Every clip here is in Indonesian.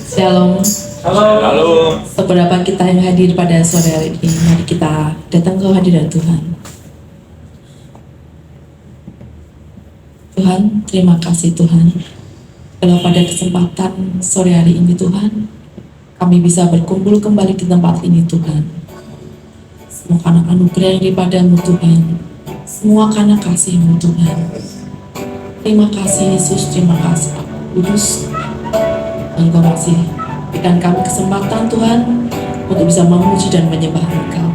Shalom. Halo. Seberapa kita yang hadir pada sore hari ini, mari kita datang ke hadirat Tuhan. Tuhan, terima kasih Tuhan. Kalau pada kesempatan sore hari ini Tuhan, kami bisa berkumpul kembali di tempat ini Tuhan. Semua karena anugerah yang daripadamu Tuhan, semua karena kasih-Mu Tuhan. Terima kasih Yesus, terima kasih Kudus. Engkau masih berikan kami kesempatan Tuhan untuk bisa memuji dan menyembah Engkau.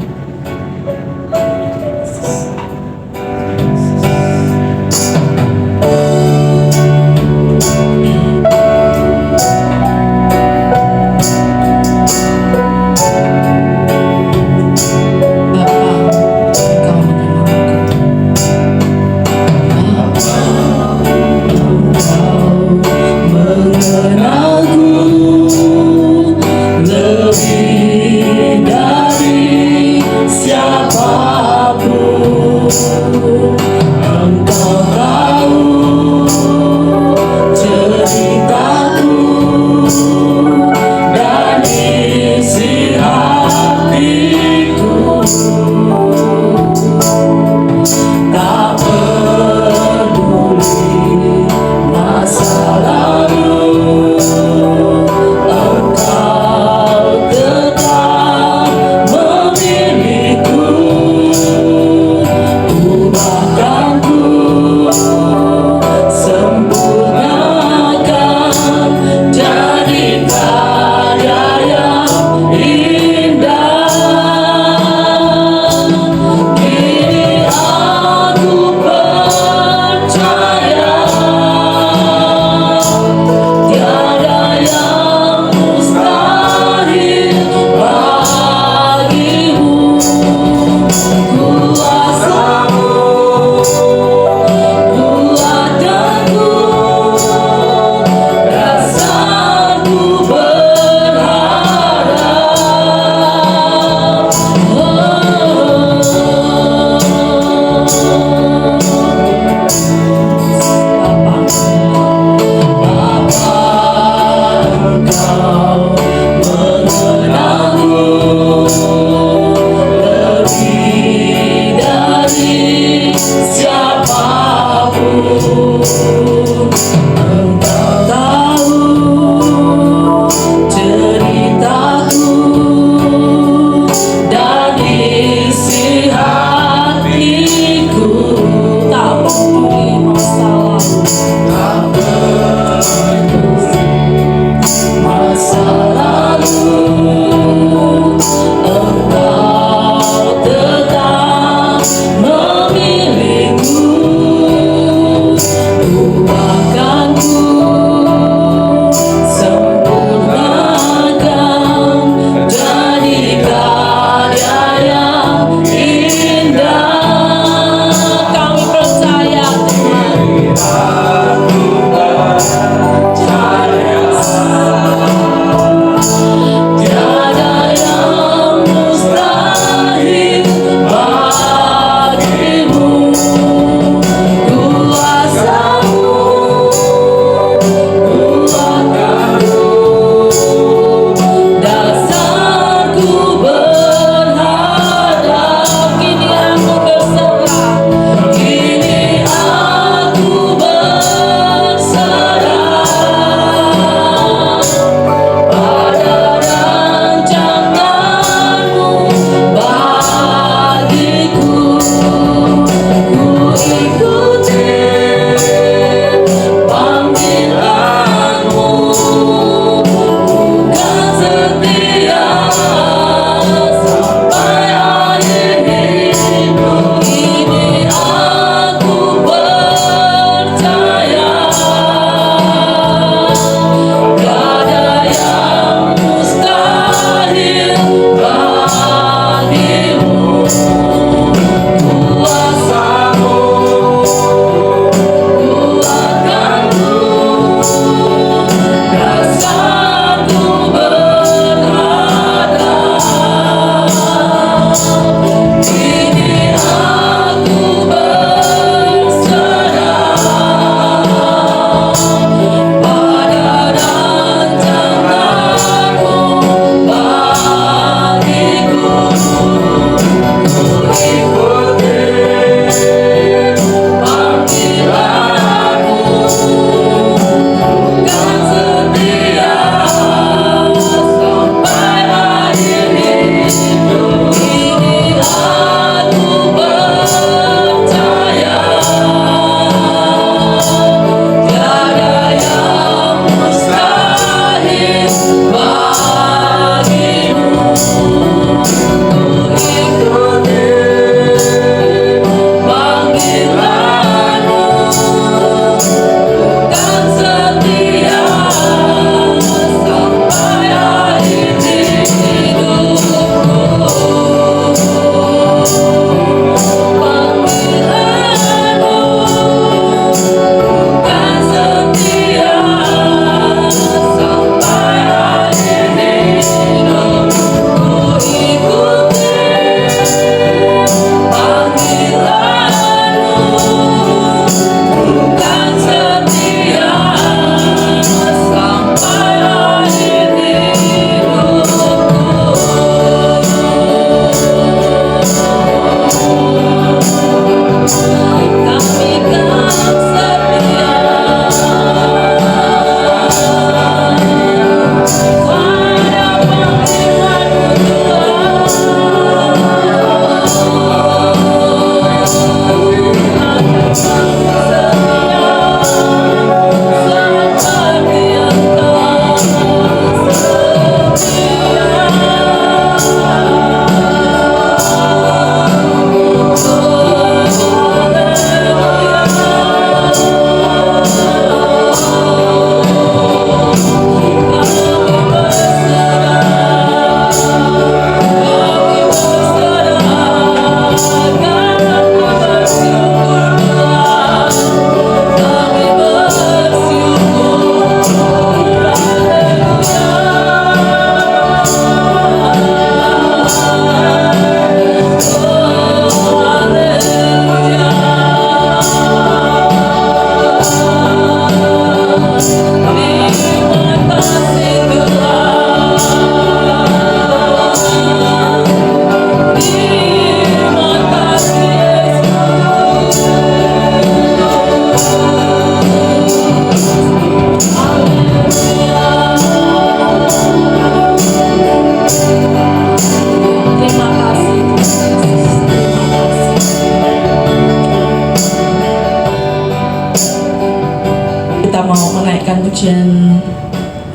pujian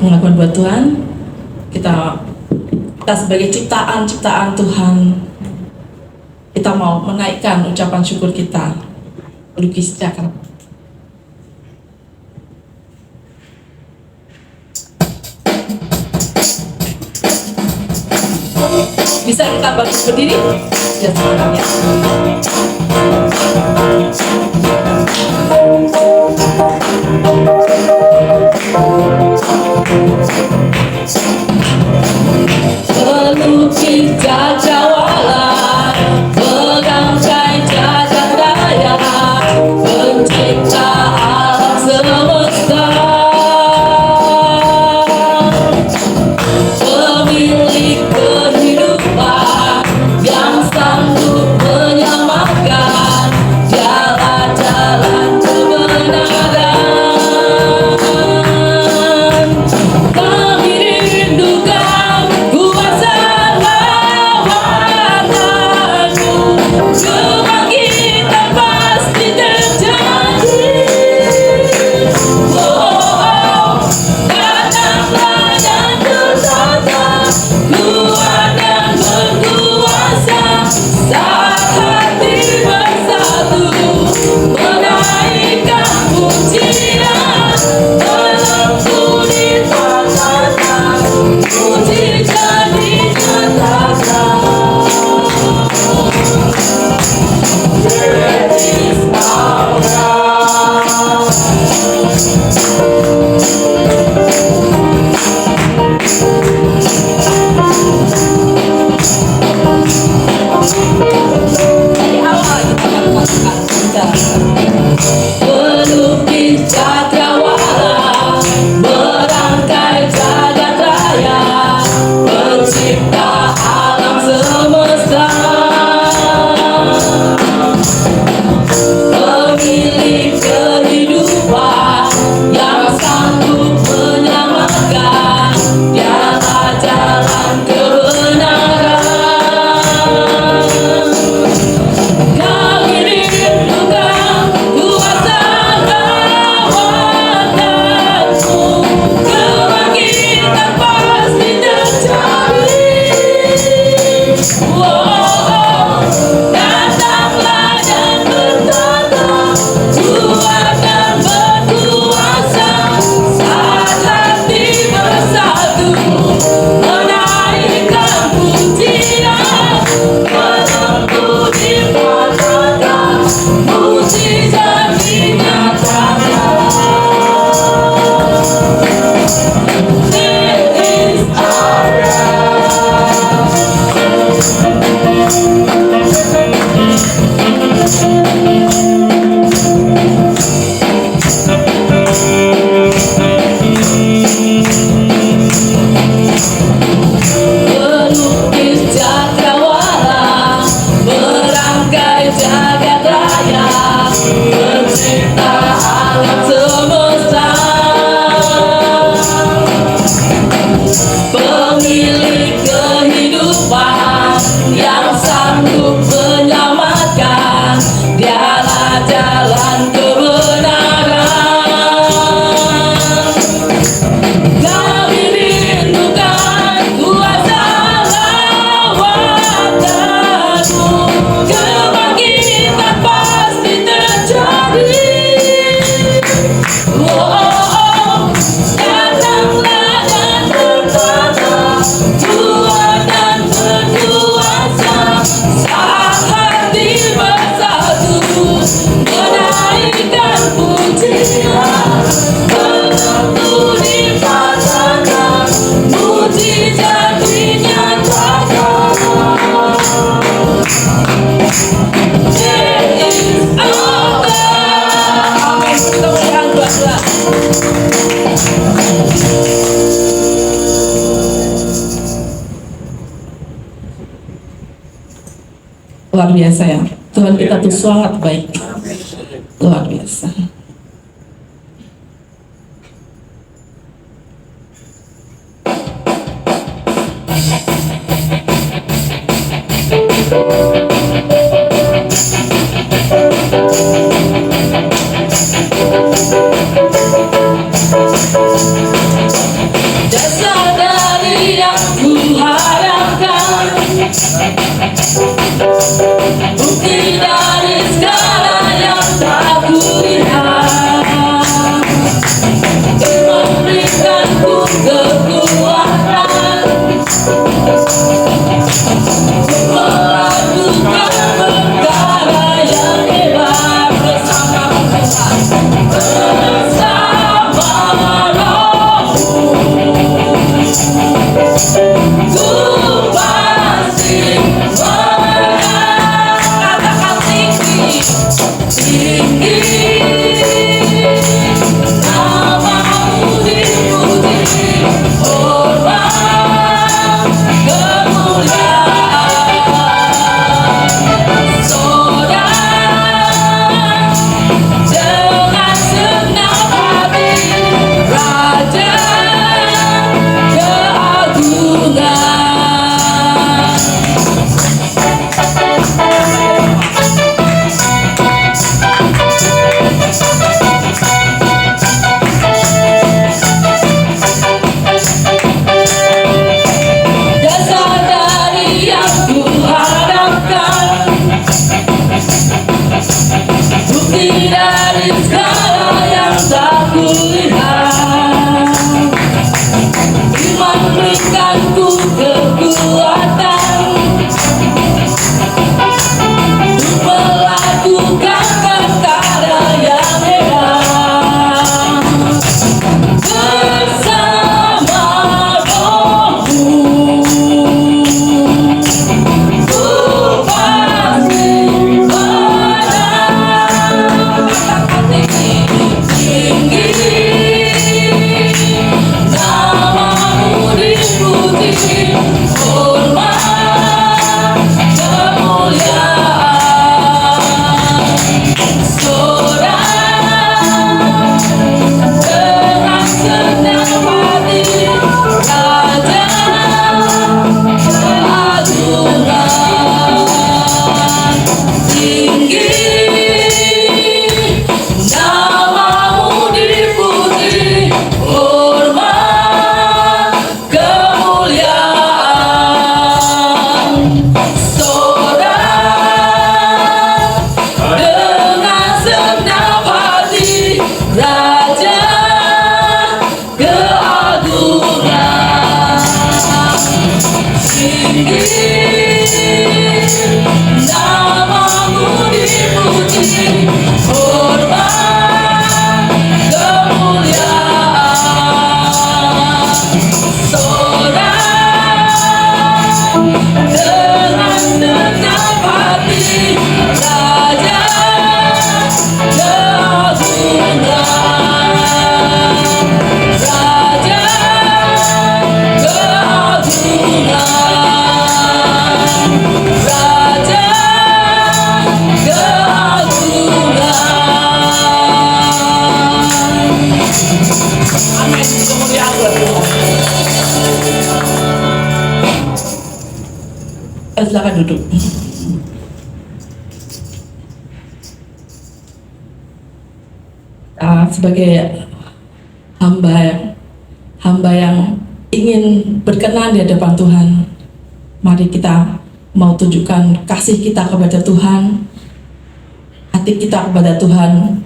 pengakuan buat Tuhan. Kita sebagai ciptaan Tuhan, kita mau menaikkan ucapan syukur kita. Lukis cakar. Bisa kita bantu berdiri? Ya, semangat ya. Pelukis cakrawala, pengancai jagat raya, pencipta alam semesta, pemilik kehidupan yang sanggup menyelamatkan, jalan-jalan kebenaran. Kami rindukan kuasa lawananmu, kebangkitan pasti terjadi. Oh, datanglah dan bertata, kuat dan berkuasa, saat hati bersatu, menaikkan pujian, menentu di tangan, mujizat dinyatakan. Great is our God. Dari awal kita akan melakukan pelukis cakrawala, berangkai jagat raya, pencipta alam semesta, pemilik kehidupan yang sanggup menyelamatkan, dialah jalan kebenaran. Kami rindukan kuasa lawananmu, kebangkitan pasti terjadi. Oh, datanglah dan bertata, kuat dan berkuasa, saat hati bersatu, menaikkan pujian, menentu dinyatakan, mujizat dinyatakan. This is our pelukis cakrawala, berangkai jagat raya, pencipta alam semesta, pemilik kehidupan yang sanggup menyelamatkan, dialah jalan kebenaran. Kami rindukan kuasa lawananmu, kebangkitan pasti terjadi. Oh, datanglah dan bertata, kuat dan berkuasa, saat hati bersatu, menaikkan pujian, menentu dipatahkan, mujizat dinyatakan. This is our God. Amin. Kita berikan doa. Luar biasa ya, Tuhan kita tuh sangat baik, luar biasa. tinggi namamu dipuji, hormat kemuliaan, sorak dengan senang hati, Raja keagungan. Dasar dari yang kuharapkan, bukti dari segala yang tak kulihat, iman berikanku kekuatan untuk melakukan perkara yang hebat bersama Rohmu. Ku pasti menang. Tinggi namamu dipuji, hormat kemuliaan, sorak dengan senang hati, Raja keagungan. Tinggi namamu dipuji, hormat kemuliaan, sorak dengan senang hati, Raja keagungan. Tinggi namamu dipuji, hormat kemuliaan, sorak dengan senang hati, Raja keagungan, Raja keagungan, Raja keagungan. Amin. Kemuliaan buat Tuhan. Silakan duduk. Sebagai hamba yang ingin berkenan di hadapan Tuhan, mari kita mau tunjukkan kasih kita kepada Tuhan, hati kita kepada Tuhan,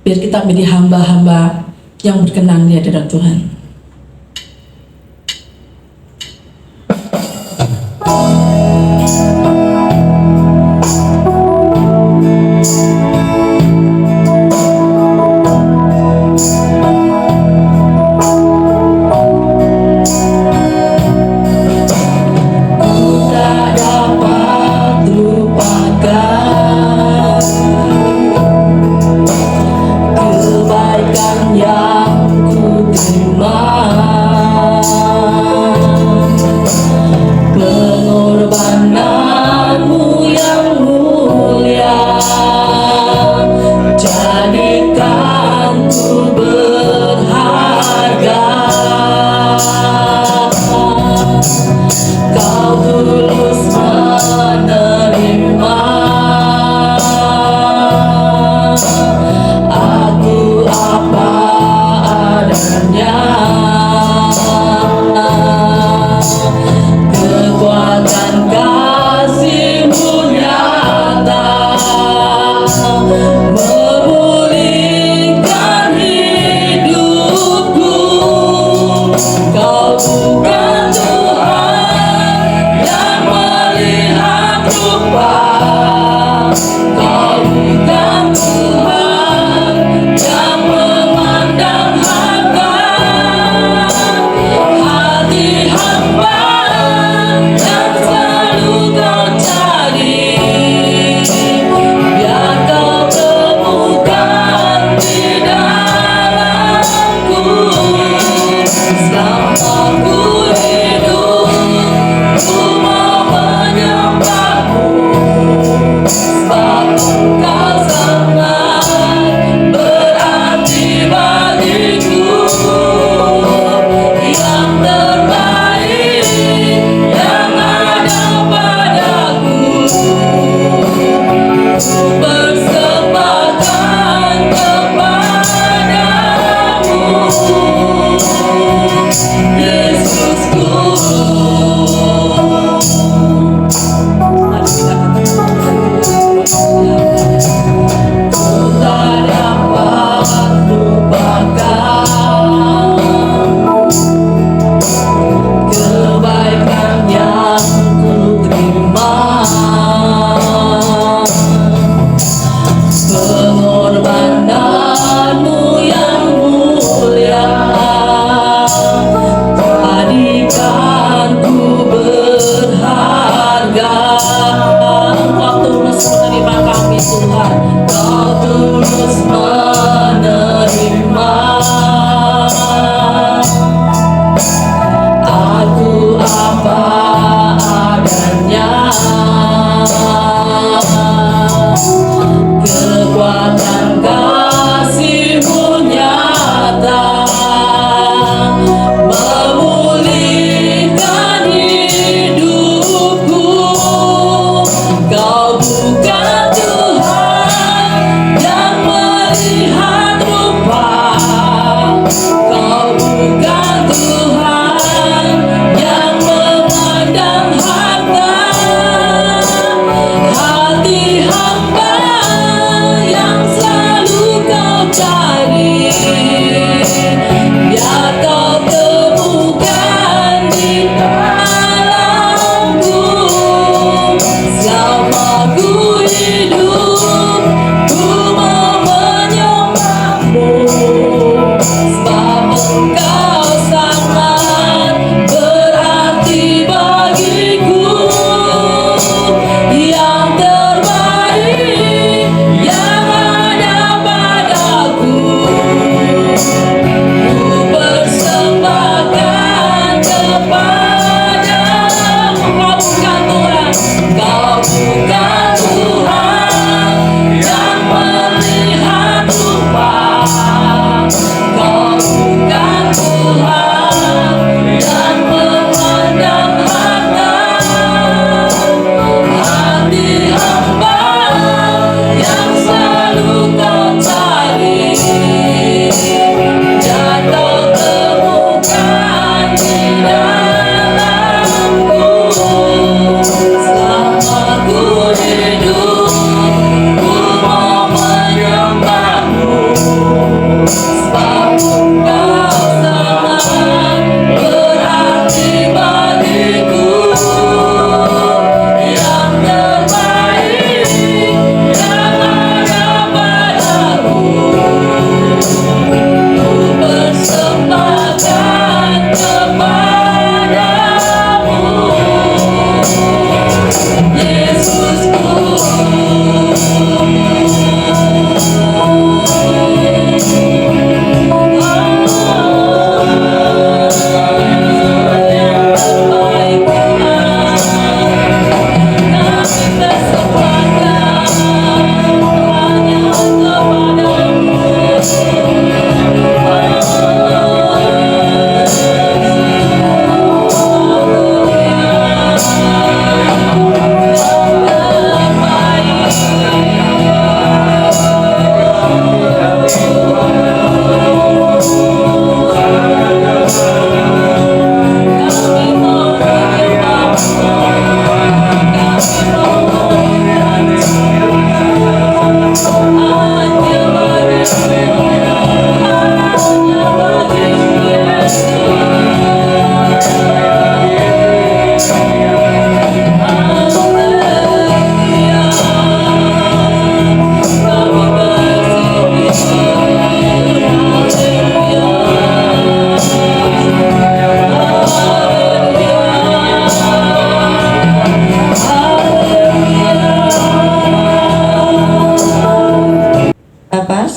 biar kita menjadi hamba-hamba yang berkenan di hadapan Tuhan. Aku apa adanya.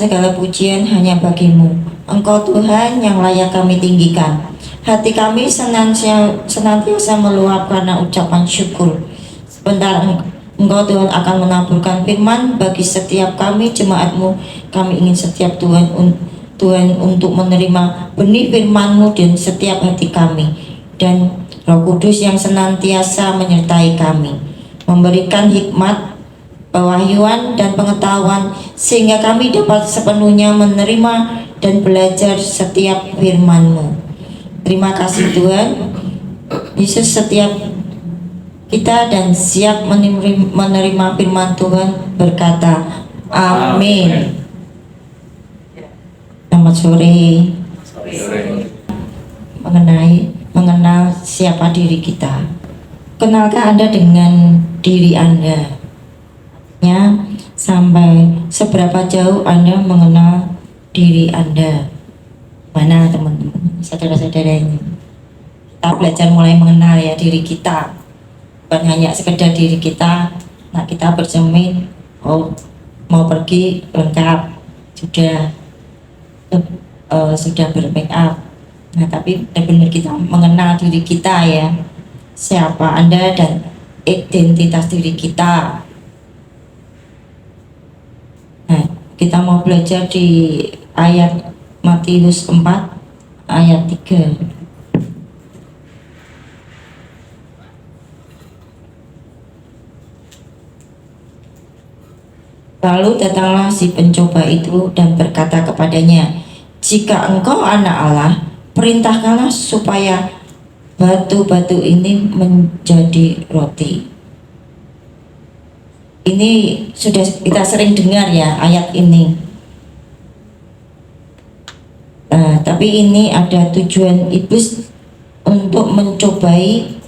segala pujian hanya bagimu. Engkau Tuhan yang layak kami tinggikan. Hati kami senantiasa meluap karena ucapan syukur. Sebentar Engkau Tuhan akan menaburkan firman bagi setiap kami jemaat-Mu. Kami ingin setiap Tuhan untuk menerima benih firman-Mu dan setiap hati kami. Dan Roh Kudus yang senantiasa menyertai kami, memberikan hikmat, pewahyuan dan pengetahuan sehingga kami dapat sepenuhnya menerima dan belajar setiap firman-Mu. Terima kasih Tuhan Yesus, setiap kita dan siap menerima firman Tuhan berkata amin. Selamat sore. Mengenal siapa diri kita. Kenalkah Anda dengan diri Anda? Ya, sampai seberapa jauh Anda mengenal diri Anda? Mana teman-teman, saudara-saudara ini? Kita belajar mulai mengenal ya diri kita. Bukan hanya sekedar diri kita. Nah, kita bercermin, oh mau pergi lengkap, sudah bermake up. Nah, tapi benar-benar kita mengenal diri kita ya, siapa Anda dan identitas diri kita. Nah, kita mau belajar di ayat Matius 4 ayat 3. Lalu datanglah si pencoba itu dan berkata kepadanya, "Jika engkau anak Allah, perintahkanlah supaya batu-batu ini menjadi roti." Ini sudah kita sering dengar ya ayat ini. Tapi ini ada tujuan iblis untuk mencobai.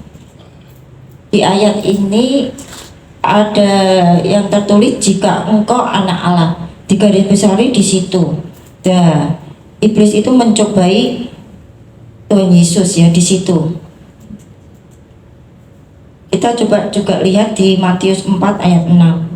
Di ayat ini ada yang tertulis jika engkau anak Allah, digarisbawahi di situ. Nah, iblis itu mencobai Tuhan Yesus ya di situ. Kita coba juga lihat di Matius 4 ayat 6.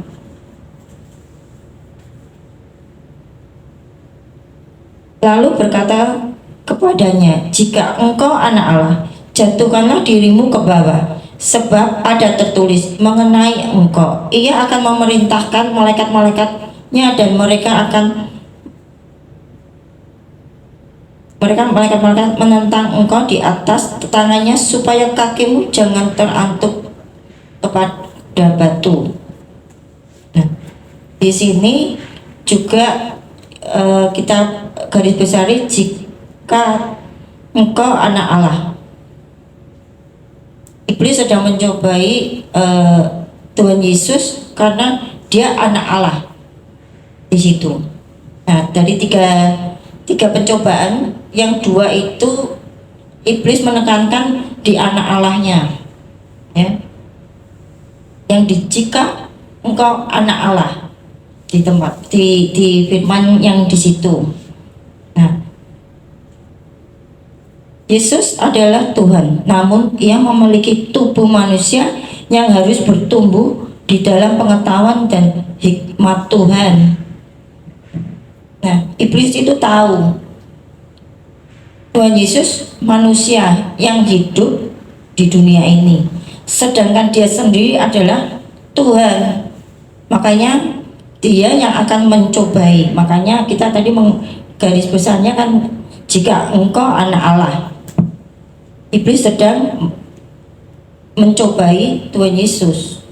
Lalu berkata kepadanya, "Jika engkau anak Allah, jatuhkanlah dirimu ke bawah, sebab ada tertulis mengenai engkau, ia akan memerintahkan malaikat-malaikatnya dan malaikat-malaikat menentang engkau di atas tangannya supaya kakimu jangan terantuk kepada batu." Nah, di sini juga kita garis besari jika engkau anak Allah. Iblis sedang mencobai Tuhan Yesus karena dia anak Allah di situ. Nah, dari tiga pencobaan, yang dua itu iblis menekankan di anak Allahnya, ya. Yang jika engkau anak Allah di tempat di firman yang di situ. Nah, Yesus adalah Tuhan, namun ia memiliki tubuh manusia yang harus bertumbuh di dalam pengetahuan dan hikmat Tuhan. Nah, iblis itu tahu Tuhan Yesus manusia yang hidup di dunia ini, sedangkan dia sendiri adalah Tuhan. Makanya dia yang akan mencobai. Makanya kita tadi garis besarnya kan jika engkau anak Allah. Iblis sedang mencobai Tuhan Yesus.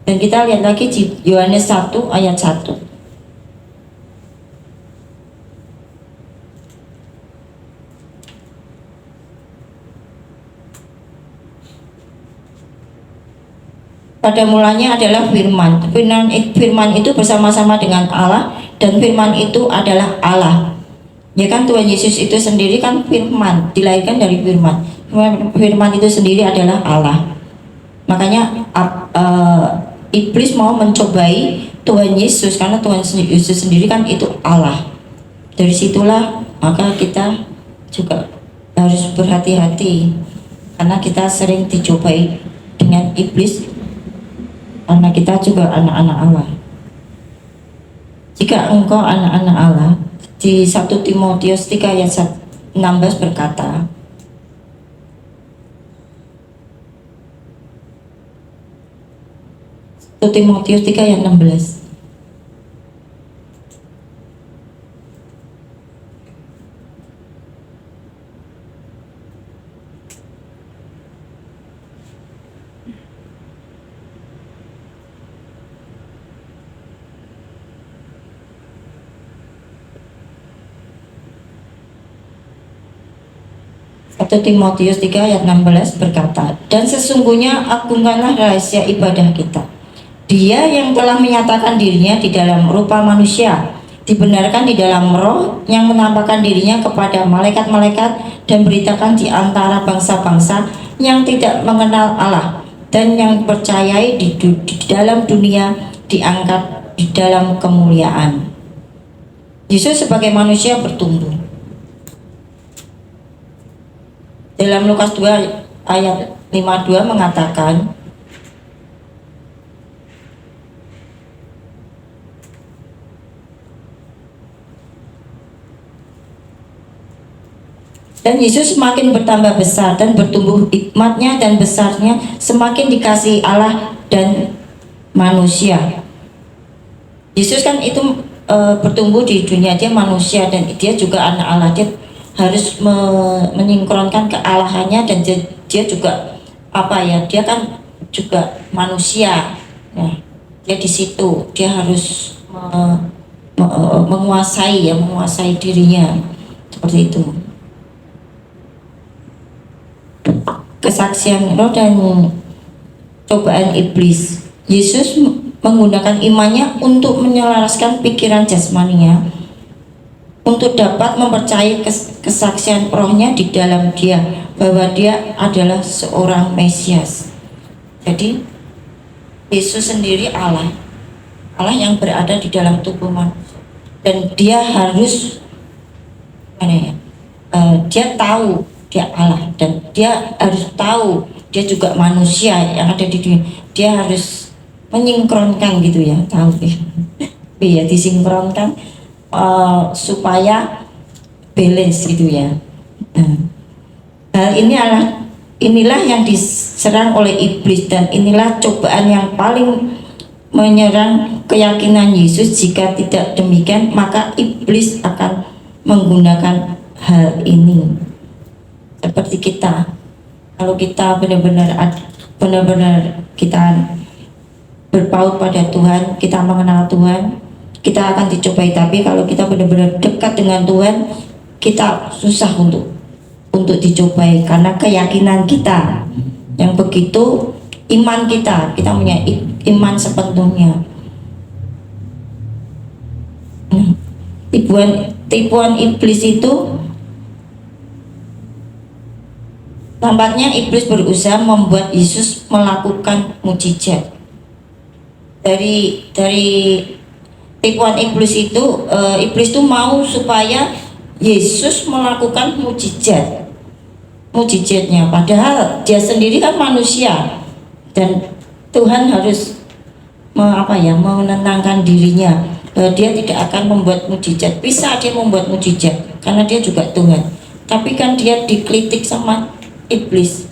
Dan kita lihat lagi di Yohanes 1 ayat 1. Pada mulanya adalah firman. Firman itu bersama-sama dengan Allah, dan firman itu adalah Allah. Ya kan, Tuhan Yesus itu sendiri kan firman, dilahirkan dari firman. Firman itu sendiri adalah Allah. Makanya iblis mau mencobai Tuhan Yesus karena Tuhan Yesus sendiri kan itu Allah. Dari situlah maka kita juga harus berhati-hati karena kita sering dicobai dengan iblis karena kita juga anak-anak Allah. Jika engkau anak-anak Allah, di 1 Timotius 3 ayat 16 berkata, 1 Timotius 3 ayat 16. Satu Timotius 3 ayat 16 berkata, dan sesungguhnya agungkanlah rahasia ibadah kita. Dia yang telah menyatakan dirinya di dalam rupa manusia, dibenarkan di dalam roh, yang menampakkan dirinya kepada malaikat-malaikat dan beritakan di antara bangsa-bangsa yang tidak mengenal Allah dan yang percayai di dalam dunia diangkat di dalam kemuliaan. Yesus sebagai manusia bertumbuh. Dalam Lukas 2 ayat 52 mengatakan, dan Yesus semakin bertambah besar dan bertumbuh hikmatnya dan besarnya semakin dikasihi Allah dan manusia. Yesus kan itu bertumbuh di dunia, dia manusia dan dia juga anak Allah. Dia harus menyingkronkan kealahannya dan dia juga dia kan juga manusia ya. Dia di situ dia harus menguasai dirinya seperti itu. Kesaksian roh dan cobaan iblis. Yesus menggunakan imannya untuk menyelaraskan pikiran jasmaninya untuk dapat mempercayai kesaksian rohnya di dalam dia bahwa dia adalah seorang Mesias. Jadi Yesus sendiri Allah yang berada di dalam tubuh manusia, dan dia harus dia tahu dia Allah, dan dia harus tahu dia juga manusia yang ada di dunia. Dia harus menyinkronkan gitu ya, tahu ya, disinkronkan supaya balance gitu ya. Hal inilah yang diserang oleh iblis, dan inilah cobaan yang paling menyerang keyakinan Yesus. Jika tidak demikian, maka iblis akan menggunakan hal ini seperti kita. Kalau kita benar-benar kita berpaut pada Tuhan, kita mengenal Tuhan, kita akan dicobai. Tapi kalau kita benar-benar dekat dengan Tuhan, kita susah untuk dicobai karena keyakinan kita yang begitu, iman kita punya iman sepenuhnya. Tipuan iblis itu tampaknya iblis berusaha membuat Yesus melakukan mukjizat. Dari tipuan iblis itu, iblis itu mau supaya Yesus melakukan mukjizatnya, padahal dia sendiri kan manusia, dan Tuhan harus menenangkan dirinya bahwa dia tidak akan membuat mukjizat. Bisa dia membuat mukjizat karena dia juga Tuhan, tapi kan dia dikritik sama iblis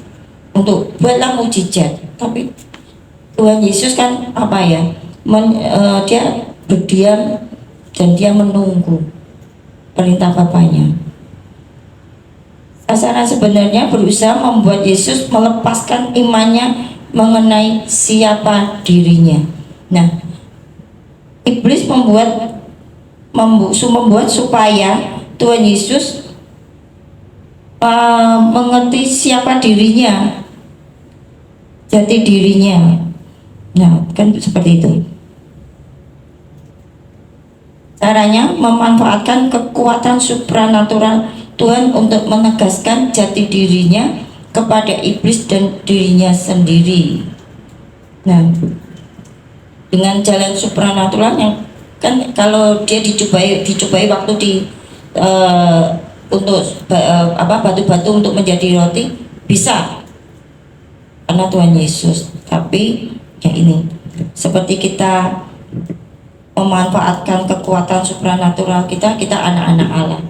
untuk buatlah mukjizat. Tapi Tuhan Yesus kan dia berdiam dan dia menunggu perintah Bapaknya. Sasaran sebenarnya berusaha membuat Yesus melepaskan imannya mengenai siapa dirinya. Nah, iblis membuat supaya Tuhan Yesus mengerti siapa dirinya, jati dirinya. Nah, kan seperti itu. Caranya memanfaatkan kekuatan supranatural Tuhan untuk menegaskan jati dirinya kepada iblis dan dirinya sendiri. Nah, dengan jalan supranatural yang kan kalau dia dicobai waktu untuk batu-batu untuk menjadi roti bisa karena Tuhan Yesus. Tapi ya ini seperti kita memanfaatkan kekuatan supranatural kita, kita anak-anak Allah.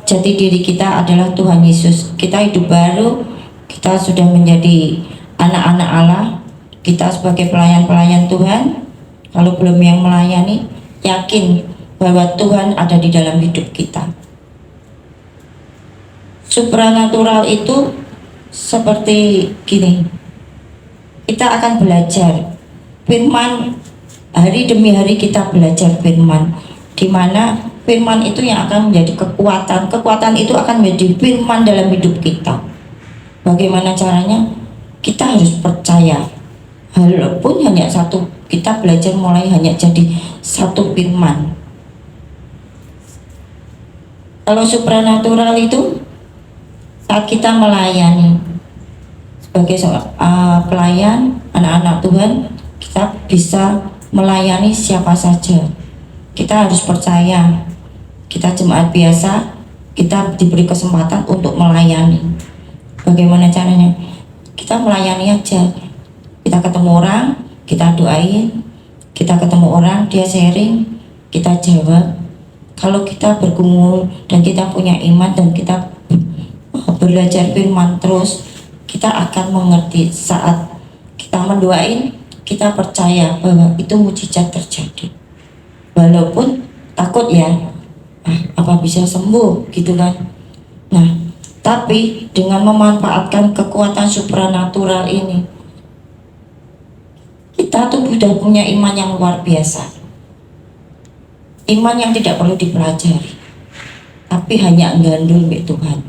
Jati diri kita adalah Tuhan Yesus. Kita hidup baru, kita sudah menjadi anak-anak Allah. Kita sebagai pelayan-pelayan Tuhan, kalau belum yang melayani, yakin bahwa Tuhan ada di dalam hidup kita. Supranatural itu seperti gini, kita akan belajar firman, hari demi hari kita belajar firman, di mana firman itu yang akan menjadi kekuatan itu akan menjadi firman dalam hidup kita. Bagaimana caranya? Kita harus percaya, walaupun hanya satu, kita belajar mulai hanya jadi satu firman. Kalau supranatural itu saat kita melayani sebagai pelayan anak-anak Tuhan, kita bisa melayani siapa saja. Kita harus percaya, kita jemaat biasa, kita diberi kesempatan untuk melayani. Bagaimana caranya? Kita melayani aja. Kita ketemu orang, kita doain. Kita ketemu orang, dia sharing, kita jawab. Kalau kita bergumul dan kita punya iman dan kita belajar firman terus, kita akan mengerti. Saat kita mendoain, kita percaya bahwa itu mujizat terjadi. Walaupun takut ya, apa bisa sembuh gitu kan. Nah, tapi dengan memanfaatkan kekuatan supranatural ini, kita tuh sudah punya iman yang luar biasa. Iman yang tidak perlu dipelajari, tapi hanya gandul milik Tuhan.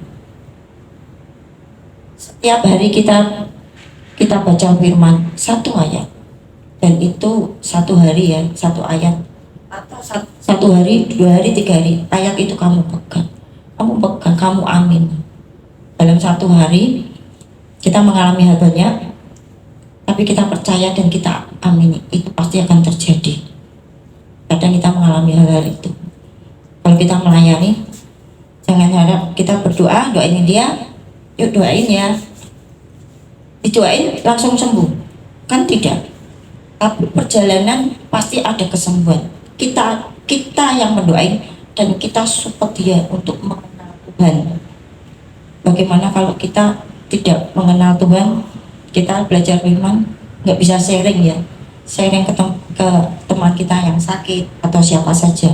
Setiap hari kita baca firman satu ayat, dan itu satu hari ya, satu ayat, atau satu hari, 2 hari, 3 hari, ayat itu kamu pegang, kamu amin. Dalam satu hari kita mengalami hal banyak, tapi kita percaya dan kita amini, itu pasti akan terjadi. Kadang kita mengalami hal-hal itu. Kalau kita melayani, jangan harap kita berdoa, doain dia, yuk doain ya, didoain langsung sembuh, kan tidak. Tapi perjalanan pasti ada kesembuhan. Kita yang mendoain dan kita support dia untuk mengenal Tuhan. Bagaimana kalau kita tidak mengenal Tuhan, kita belajar firman, nggak bisa sharing ya, sharing ke teman kita yang sakit atau siapa saja,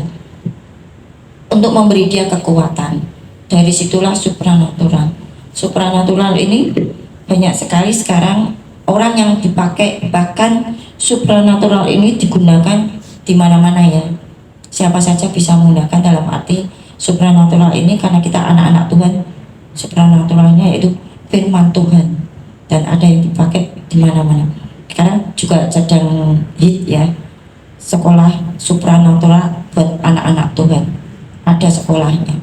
untuk memberi dia kekuatan. Dari situlah supranatural. Supranatural ini banyak sekali sekarang orang yang dipakai, bahkan supranatural ini digunakan di mana-mana ya. Siapa saja bisa menggunakan, dalam arti supranatural ini karena kita anak-anak Tuhan. Supranaturalnya yaitu firman Tuhan, dan ada yang dipakai di mana-mana. Sekarang juga sedang hit ya, sekolah supranatural buat anak-anak Tuhan. Ada sekolahnya.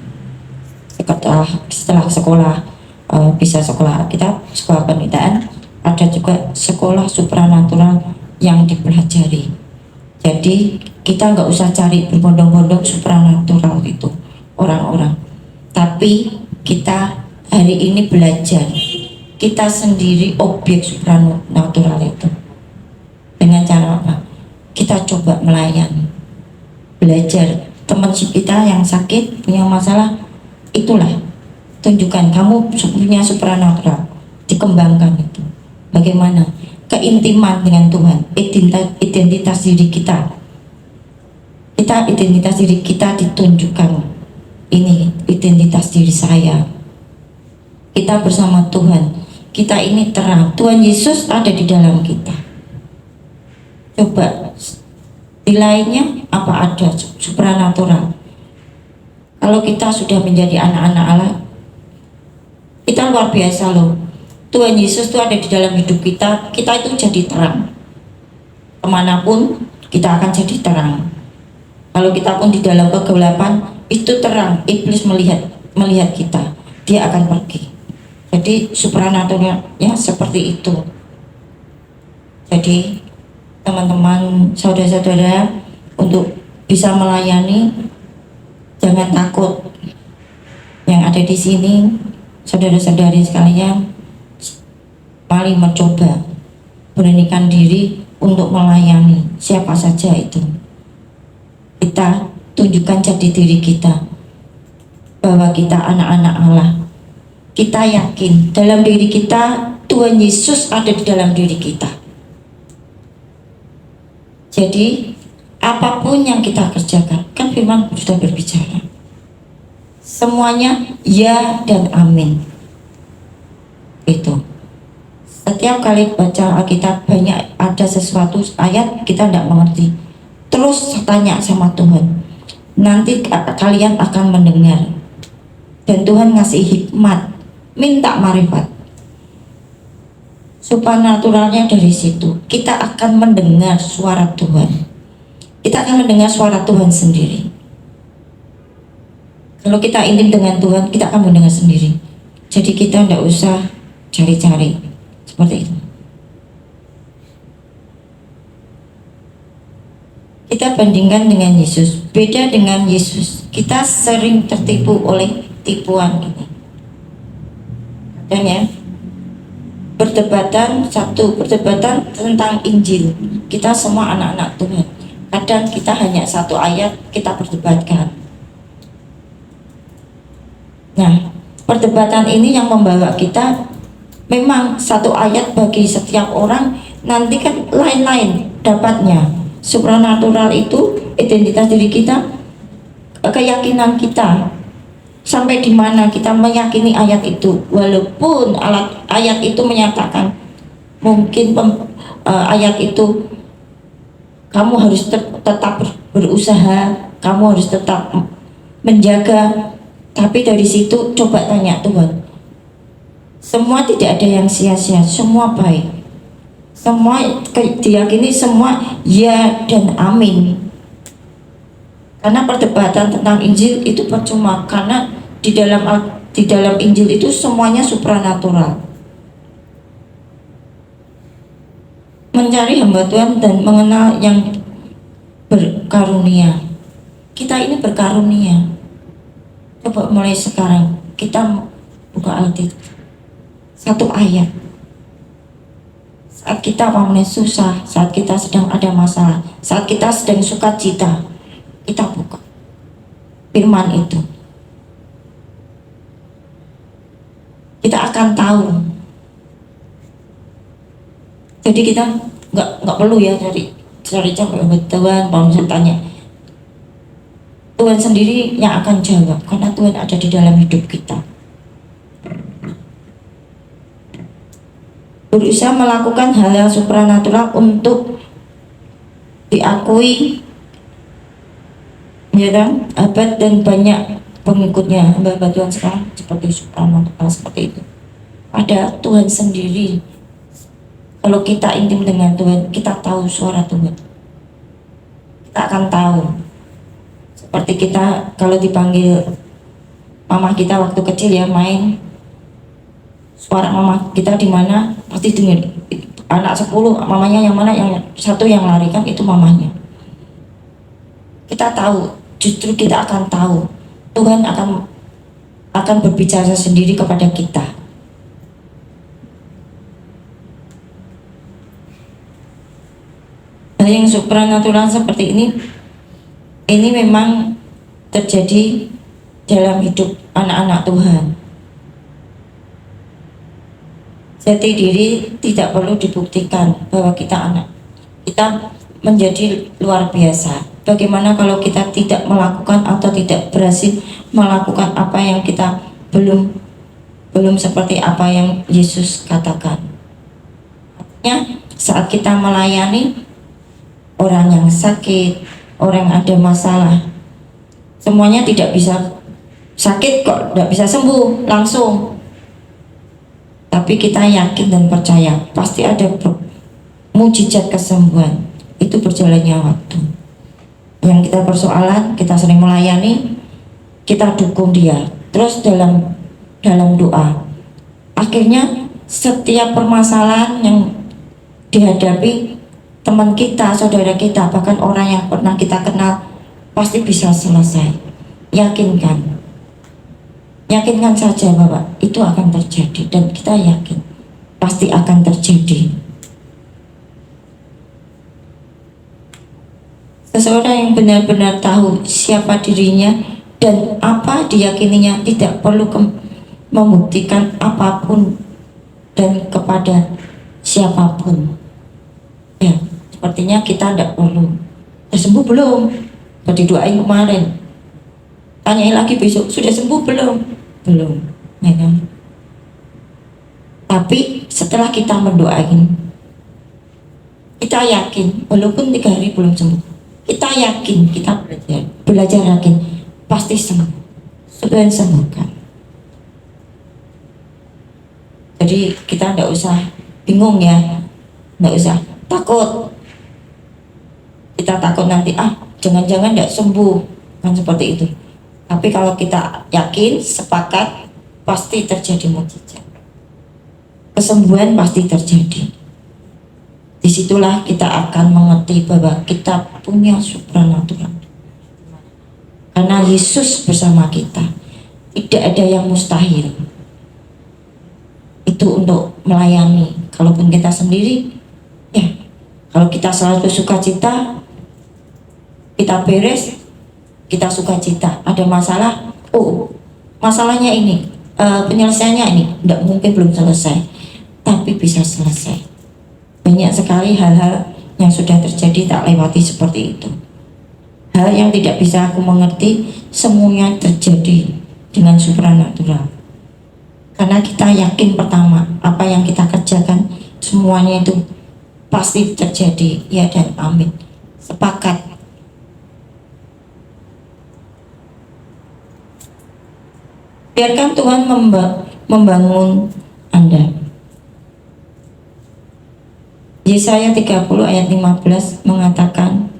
Setelah sekolah bisa sekolah kita, sekolah penderitaan, ada juga sekolah supranatural yang dipelajari. Jadi kita nggak usah cari berbondong-bondong supranatural itu orang-orang, tapi kita hari ini belajar, kita sendiri objek supranatural itu. Dengan cara apa? Kita coba melayani, belajar. Teman kita yang sakit, punya masalah, itulah, tunjukkan kamu punya supranatural, dikembangkan itu. Bagaimana? Keintiman dengan Tuhan, identitas diri kita. Identitas diri kita ditunjukkan. Ini identitas diri saya. Kita bersama Tuhan. Kita ini terang. Tuhan Yesus ada di dalam kita. Coba di lainnya apa ada supranatural. Kalau kita sudah menjadi anak-anak Allah, kita luar biasa loh. Tuhan Yesus itu ada di dalam hidup kita. Kita itu jadi terang. Kemanapun kita akan jadi terang. Kalau kita pun di dalam kegelapan, itu terang. Iblis melihat kita, dia akan pergi. Jadi supranaturalnya seperti itu. Jadi teman-teman, saudara-saudara, untuk bisa melayani, jangan takut. Yang ada di sini, saudara-saudari sekalian, mari mencoba, beranikan diri untuk melayani siapa saja itu. kita tunjukkan jati diri kita bahwa kita anak-anak Allah. Kita yakin dalam diri kita Tuhan Yesus ada di dalam diri kita. Jadi apapun yang kita kerjakan, kan firman sudah berbicara, semuanya ya dan amin. Itu setiap kali baca Alkitab banyak ada sesuatu ayat kita tidak mengerti, terus tanya sama Tuhan, nanti kalian akan mendengar, dan Tuhan ngasih hikmat, minta marifat. Supernaturalnya dari situ kita akan mendengar suara Tuhan. Kita akan mendengar suara Tuhan sendiri. Kalau kita intim dengan Tuhan, kita akan mendengar sendiri. Jadi kita tidak usah cari-cari seperti itu. Kita bandingkan dengan Yesus. Beda dengan Yesus, kita sering tertipu oleh tipuan ini. Dan ya, perdebatan tentang Injil. Kita semua anak-anak Tuhan. Kadang kita hanya satu ayat kita perdebatkan. Nah, perdebatan ini yang membawa kita, memang satu ayat bagi setiap orang nanti kan lain-lain dapatnya. Supranatural itu identitas diri kita, keyakinan kita, sampai di mana kita meyakini ayat itu, walaupun ayat itu menyatakan mungkin ayat itu kamu harus tetap berusaha, kamu harus tetap menjaga, tapi dari situ coba tanya Tuhan, semua tidak ada yang sia-sia, semua baik, semua diyakini, semua ya dan amin. Karena perdebatan tentang Injil itu percuma, karena di dalam Injil itu semuanya supranatural. Mencari hamba Tuhan dan mengenal yang berkarunia. Kita ini berkarunia. Coba mulai sekarang kita buka Alkitab, satu ayat. Saat kita mulai susah, saat kita sedang ada masalah, saat kita sedang sukacita, kita buka firman itu. Kita akan tahu. Jadi kita nggak perlu ya cari Tuhan. Kalau misalnya tanya, Tuhan sendiri yang akan jawab, karena Tuhan ada di dalam hidup kita. Berusaha melakukan hal-hal supranatural untuk diakui, ya kan, abad dan banyak pengikutnya. Hamba Tuhan sekarang seperti supranatural seperti itu. Ada Tuhan sendiri. Kalau kita intim dengan Tuhan, kita tahu suara Tuhan. Kita akan tahu. Seperti kita kalau dipanggil mama kita waktu kecil ya, main, suara mama kita di mana pasti dengar. Anak 10, mamanya yang mana, yang satu yang lari kan itu mamanya. Kita tahu, justru kita akan tahu Tuhan akan berbicara sendiri kepada kita. Hal yang supranatural seperti ini memang terjadi dalam hidup anak-anak Tuhan. Jati diri tidak perlu dibuktikan bahwa kita menjadi luar biasa. Bagaimana kalau kita tidak melakukan atau tidak berhasil melakukan apa yang kita belum seperti apa yang Yesus katakan. Artinya saat kita melayani orang yang sakit, orang yang ada masalah, semuanya tidak bisa sakit kok, tidak bisa sembuh langsung. Tapi kita yakin dan percaya pasti ada mujizat kesembuhan. Itu berjalannya waktu. Yang kita persoalan, kita sering melayani, kita dukung dia terus dalam doa. Akhirnya setiap permasalahan yang dihadapi teman kita, saudara kita, bahkan orang yang pernah kita kenal, pasti bisa selesai. Yakinkan saja bahwa itu akan terjadi, dan kita yakin pasti akan terjadi. Seseorang yang benar-benar tahu siapa dirinya dan apa diyakininya tidak perlu membuktikan apapun dan kepada siapapun. Ya, sepertinya kita tidak perlu. Sembuh belum? Sudah didoain kemarin. Tanyain lagi besok, sudah sembuh belum? Belum, ya kan? Tapi setelah kita mendoain, kita yakin walaupun 3 hari belum sembuh, kita yakin, kita belajar yakin pasti sembuh. Tuhan sembuhkan. Jadi kita tidak usah bingung ya, tidak usah takut. Kita takut nanti jangan-jangan tidak sembuh, kan seperti itu. Tapi kalau kita yakin, sepakat, pasti terjadi mukjizat. Kesembuhan pasti terjadi. Disitulah kita akan mengerti bahwa kita punya supranatural. Karena Yesus bersama kita, tidak ada yang mustahil. Itu untuk melayani. Kalaupun kita sendiri, ya, kalau kita selalu sukacita, kita beres, kita sukacita. Ada masalah, masalahnya ini, penyelesaiannya ini, tidak mungkin belum selesai, tapi bisa selesai. Banyak sekali hal-hal yang sudah terjadi tak lewati seperti itu. Hal yang tidak bisa aku mengerti, semuanya terjadi dengan supranatural. Karena kita yakin pertama, apa yang kita kerjakan, semuanya itu pasti terjadi, ya dan amin. Sepakat. Biarkan Tuhan membangun Anda. Yesaya 30 ayat 15 mengatakan,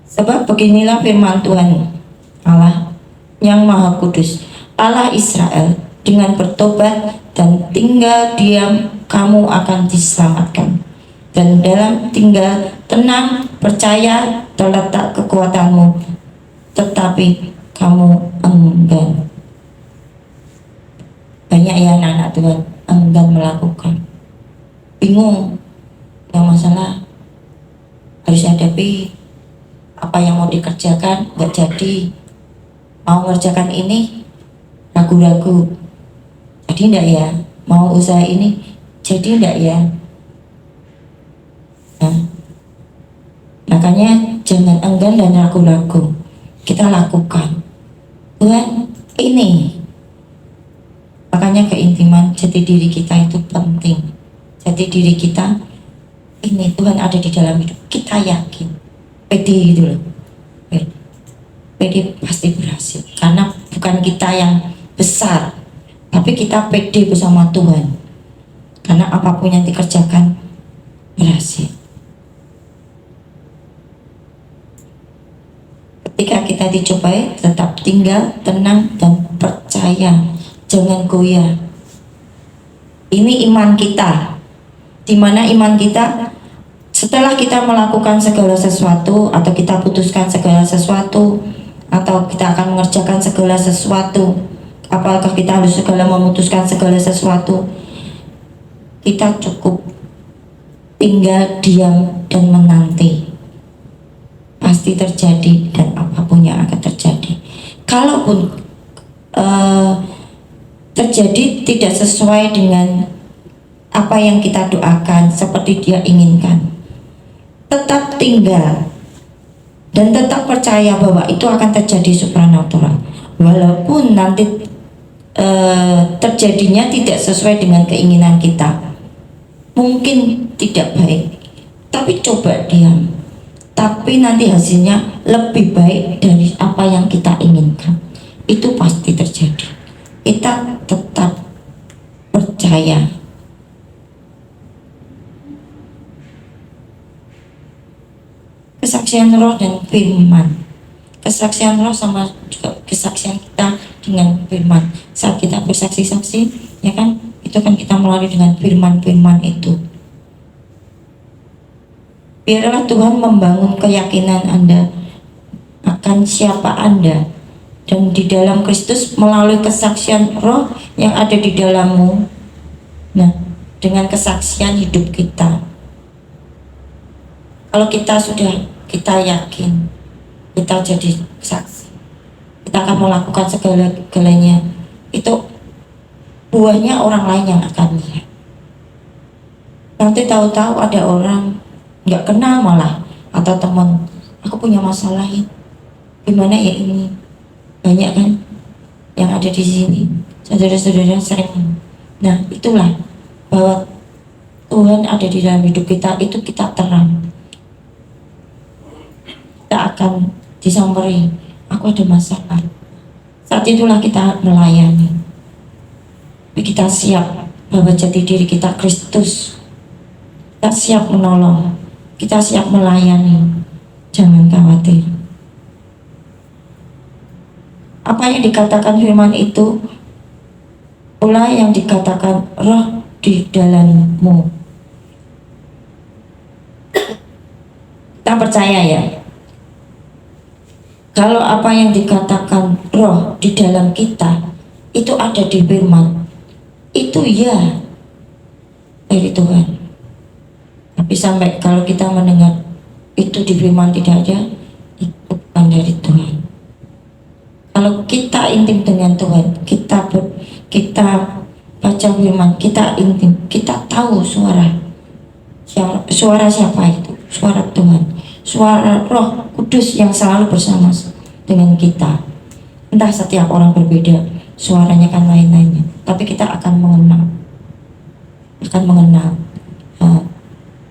sebab beginilah firman Tuhan Allah yang Maha Kudus, Allah Israel, dengan bertobat dan tinggal diam kamu akan diselamatkan, dan dalam tinggal tenang percaya terletak kekuatanmu, tetapi kamu enggan. Banyak ya anak-anak Tuhan enggan melakukan, bingung, yang masalah harus hadapi apa yang mau dikerjakan nggak jadi, mau ngerjakan ini ragu-ragu, jadi enggak ya, mau usaha ini jadi enggak ya. Nah, makanya jangan enggan dan ragu-ragu, kita lakukan. Tuhan ini, makanya keintiman jati diri kita itu penting. Jati diri kita ini Tuhan ada di dalam hidup kita, yakin, pede gitu loh. Pede pasti berhasil, karena bukan kita yang besar, tapi kita pede bersama Tuhan, karena apapun yang dikerjakan berhasil. Ketika kita dicobai, tetap tinggal tenang dan percaya, jangan goyah. Ini iman kita, dimana iman kita setelah kita melakukan segala sesuatu, atau kita putuskan segala sesuatu, atau kita akan mengerjakan segala sesuatu, apakah kita harus segala memutuskan segala sesuatu, kita cukup tinggal diam dan menanti. Pasti terjadi, dan apapun yang akan terjadi. Kalaupun terjadi tidak sesuai dengan apa yang kita doakan, seperti dia inginkan, tetap tinggal dan tetap percaya bahwa itu akan terjadi supranatural. Walaupun nanti terjadinya tidak sesuai dengan keinginan kita, mungkin tidak baik, tapi coba diam, tapi nanti hasilnya lebih baik dari apa yang kita inginkan. Itu pasti terjadi. Kita tetap percaya. Kesaksian roh dan firman. Kesaksian roh sama juga kesaksian kita dengan firman. Saat kita bersaksi-saksi, ya kan, itu kan kita melalui dengan firman-firman itu. Biarlah Tuhan membangun keyakinan Anda akan siapa Anda dan di dalam Kristus melalui kesaksian roh yang ada di dalammu. Nah, dengan kesaksian hidup kita, kalau kita yakin, kita jadi saksi, kita akan melakukan segala-galanya, itu buahnya orang lain yang akan lihat. Nanti tahu-tahu ada orang nggak kenal malah, atau teman, aku punya masalah ini, gimana ya ini, banyak kan yang ada di sini, saudara-saudara sering. Nah, itulah bahwa Tuhan ada di dalam hidup kita, itu kita terang. Kita akan disamperi, aku ada masalah. Saat itulah kita melayani. Tapi kita siap bahwa jati diri kita Kristus. Kita siap menolong, kita siap melayani. Jangan khawatir. Apa yang dikatakan firman itu, pula yang dikatakan roh di dalammu. Kita percaya ya, kalau apa yang dikatakan roh di dalam kita itu ada di firman, itu ya dari Tuhan. Tapi sampai kalau kita mendengar itu di firman tidak ada, itu bukan dari Tuhan. Kalau kita intim dengan Tuhan, kita baca firman, kita intim, kita tahu suara siapa itu, suara Tuhan, suara Roh Kudus yang selalu bersama dengan kita. Entah setiap orang berbeda, suaranya kan lain-lainnya, tapi kita akan mengenal.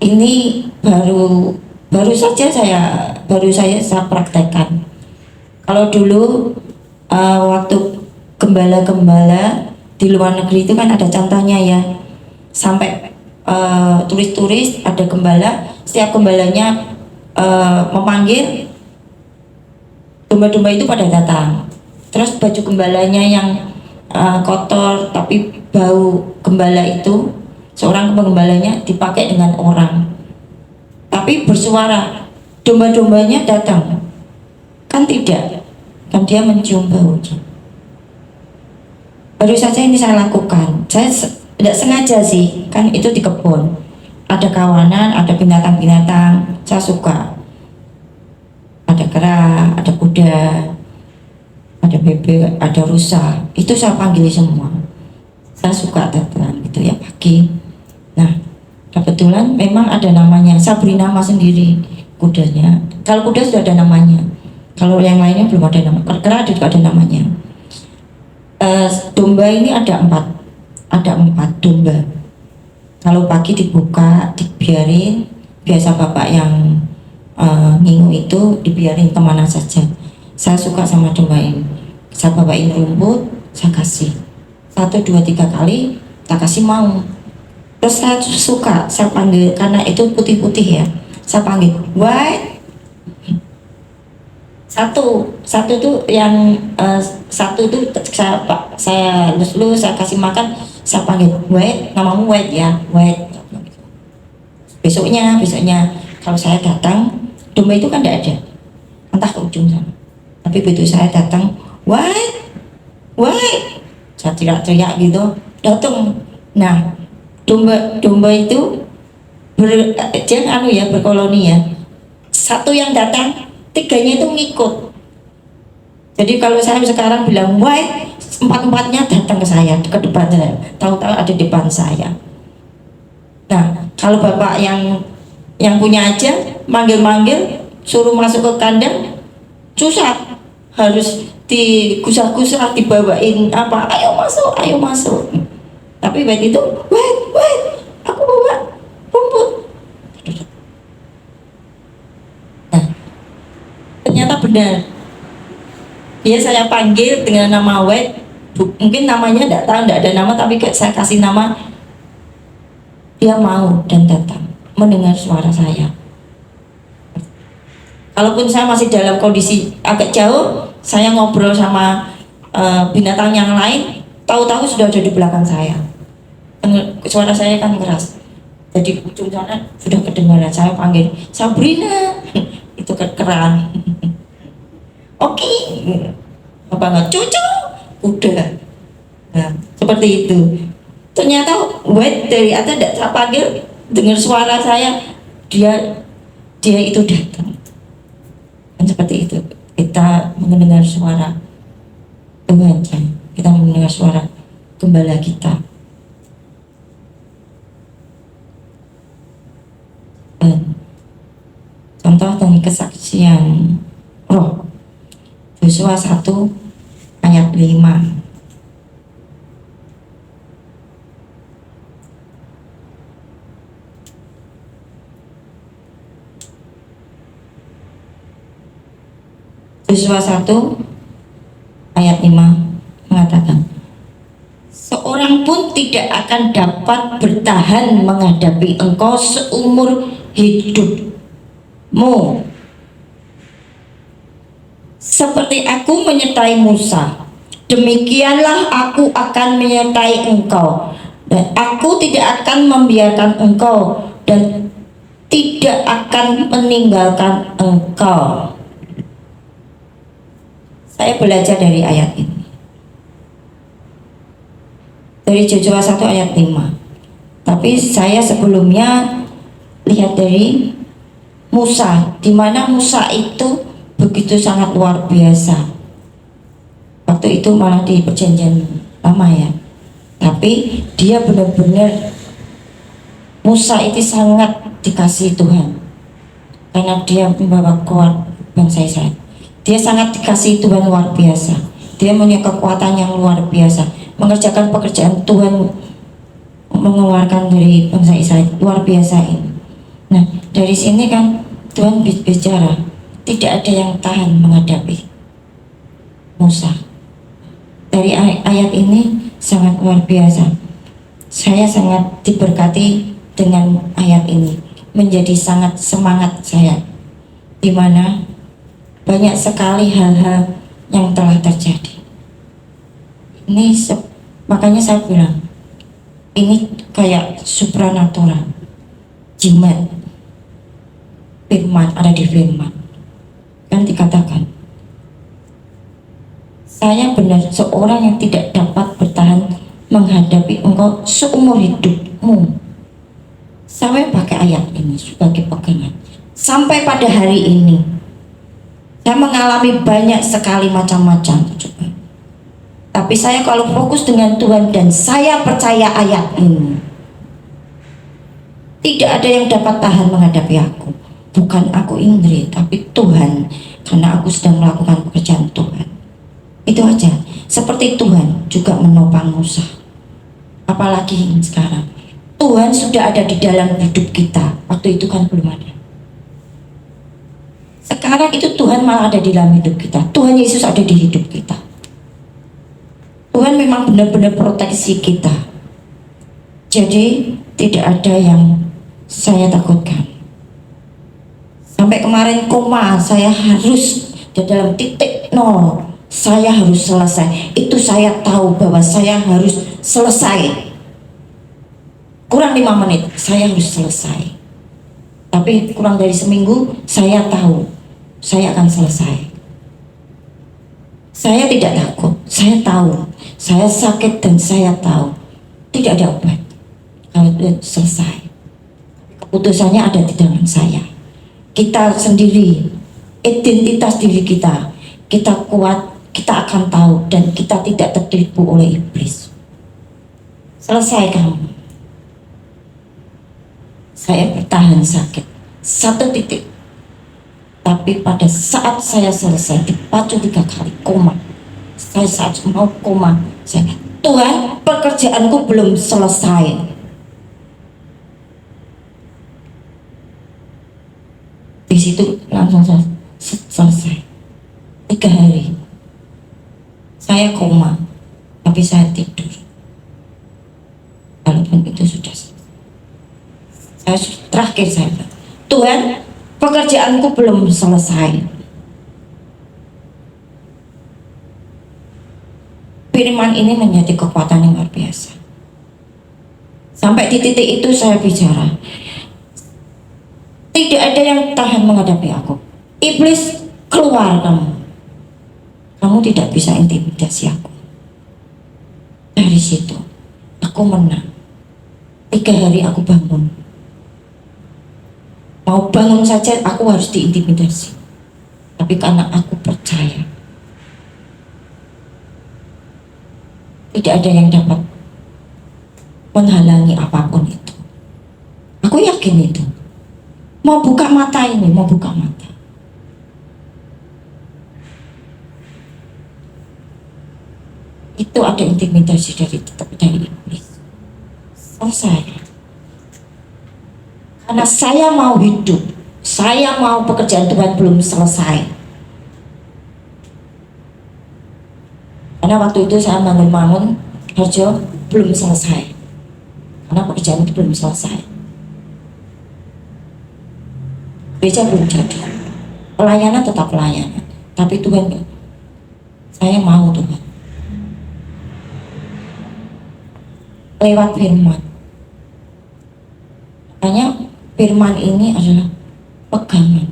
Ini baru saja saya praktekkan. Kalau dulu waktu gembala-gembala di luar negeri itu kan ada contohnya ya, sampai turis-turis ada gembala, setiap gembalanya memanggil domba-domba itu pada datang. Terus baju gembalanya yang kotor tapi bau gembala itu, seorang penggembalanya dipakai dengan orang, tapi bersuara, domba-dombanya datang kan tidak, kan dia mencium baunya. Baru saja ini saya lakukan, saya tidak sengaja sih, kan itu di kebun, ada kawanan, ada binatang-binatang, saya suka, ada kera, ada kuda, ada bebek, ada rusa, itu saya panggil semua. Saya suka datang gitu ya pagi. Nah, kebetulan memang ada namanya, saya beri nama sendiri kudanya. Kalau kuda sudah ada namanya, kalau yang lainnya belum ada nama. Kera juga ada namanya. Domba ini ada empat domba. Kalau pagi dibuka, dibiarin, biasa bapak yang ngingu itu dibiarin kemana saja. Saya suka sama domba ini, saya bawain rumput, saya kasih 1, 2, 3 kali, tak kasih mau. Terus saya suka, saya panggil, karena itu putih-putih ya, saya panggil white. Satu tuh yang satu tuh saya lus, saya kasih makan, saya panggil white, namamu white ya, white. Besoknya kalau saya datang, domba itu kan tidak ada, entah ke ujung sana. Tapi begitu saya datang, white, saya teriak-teriak gitu, datang. Nah, domba itu berkoloni ya. Satu yang datang, 3-nya itu ngikut. Jadi kalau saya sekarang bilang white, 4-4-nya datang ke saya, ke depan saya. Tahu-tahu ada di depan saya. Nah, kalau bapak yang punya aja manggil-manggil, suruh masuk ke kandang, susah, harus digusah-gusah, dibawain apa, ayo masuk. Tapi baik itu, wait, aku bawa rumput. Nah, ternyata benar. Dia saya panggil dengan nama Wet, mungkin namanya tidak tahu, tidak ada nama, tapi saya kasih nama, dia mau dan datang mendengar suara saya. Kalaupun saya masih dalam kondisi agak jauh, saya ngobrol sama binatang yang lain, tahu-tahu sudah ada di belakang saya. Suara saya kan keras, jadi ujung sana sudah kedengaran. Saya panggil Sabrina, itu kekeran. Oke. apa nggak cucu udah. Nah, seperti itu. Ternyata wait dari atas tidak saya panggil, dengar suara saya, dia itu datang. Dan seperti itu kita mendengar suara Tuhan, kita mendengar suara gembala kita. Dan contoh dari kesaksian roh, Yosua 1 ayat 5. Yosua 1 ayat 5 mengatakan, seorang pun tidak akan dapat bertahan menghadapi engkau seumur hidupmu. Seperti aku menyertai Musa, demikianlah aku akan menyertai engkau, dan aku tidak akan membiarkan engkau dan tidak akan meninggalkan engkau. Saya belajar dari ayat ini, dari Yosua 1 ayat 5. Tapi saya sebelumnya lihat dari Musa, di mana Musa itu begitu sangat luar biasa. Waktu itu malah di perjanjian lama ya, tapi dia benar-benar, Musa itu sangat dikasihi Tuhan karena dia membawa kuat bangsa Israel. Dia sangat dikasihi Tuhan luar biasa. Dia punya kekuatan yang luar biasa, mengerjakan pekerjaan Tuhan, mengeluarkan dari bangsa Israel luar biasa ini. Nah, dari sini kan Tuhan bicara, tidak ada yang tahan menghadapi Musa. Dari ayat ini sangat luar biasa. Saya sangat diberkati dengan ayat ini, menjadi sangat semangat saya, di mana banyak sekali hal-hal yang telah terjadi. Ini makanya saya bilang ini kayak supranatural, jimat, firman, ada di firman kan dikatakan, saya benar seorang yang tidak dapat bertahan menghadapi engkau seumur hidupmu. Saya pakai ayat ini sebagai pegangan sampai pada hari ini. Saya mengalami banyak sekali macam-macam, tapi saya kalau fokus dengan Tuhan dan saya percaya ayat ini, tidak ada yang dapat tahan menghadapi aku. Bukan aku Indri, tapi Tuhan, karena aku sedang melakukan pekerjaan Tuhan. Itu aja. Seperti Tuhan juga menopang Musa, apalagi sekarang Tuhan sudah ada di dalam hidup kita. Waktu itu kan belum ada. Sekarang itu Tuhan malah ada di dalam hidup kita. Tuhan Yesus ada di hidup kita. Tuhan memang benar-benar proteksi kita. Jadi tidak ada yang saya takutkan. Sampai kemarin koma, saya harus di dalam titik nol. Saya harus selesai. Itu saya tahu bahwa saya harus selesai. Kurang 5 menit, saya harus selesai. Tapi kurang dari seminggu, saya tahu saya akan selesai. Saya tidak takut, saya tahu. Saya sakit dan saya tahu tidak ada obat. Kalau selesai, keputusannya ada di dalam saya. Kita sendiri, identitas diri kita, kita kuat, kita akan tahu dan kita tidak tertipu oleh iblis. Selesai kamu. Saya bertahan sakit 1 titik. Tapi pada saat saya selesai dipacu 3 kali koma, saya saat mau koma, saya Tuhan, pekerjaanku belum selesai. Di situ langsung selesai 3 hari. Saya koma, tapi saya tidur. Walaupun itu sudah selesai. Terakhir saya bilang, Tuhan, pekerjaanku belum selesai. Firman ini menjadi kekuatan yang luar biasa. Sampai di titik itu saya bicara, tidak ada yang tahan menghadapi aku. Iblis, keluar kamu. Kamu tidak bisa intimidasi aku. Dari situ aku menang. 3 hari aku bangun. Mau bangun saja aku harus diintimidasi. Tapi karena aku percaya, tidak ada yang dapat menghalangi apapun itu. Aku yakin itu. Mau buka mata ini, mau buka mata. Itu ada intimidasi dari iblis. Selesai. Karena saya mau hidup, saya mau pekerjaan Tuhan belum selesai. Karena waktu itu saya bangun Harjo belum selesai. Karena pekerjaan itu belum selesai. Gereja belum jadi. Pelayanan tetap pelayanan. Tapi Tuhan, saya mau Tuhan. Lewat firman. Makanya firman ini adalah pegangan.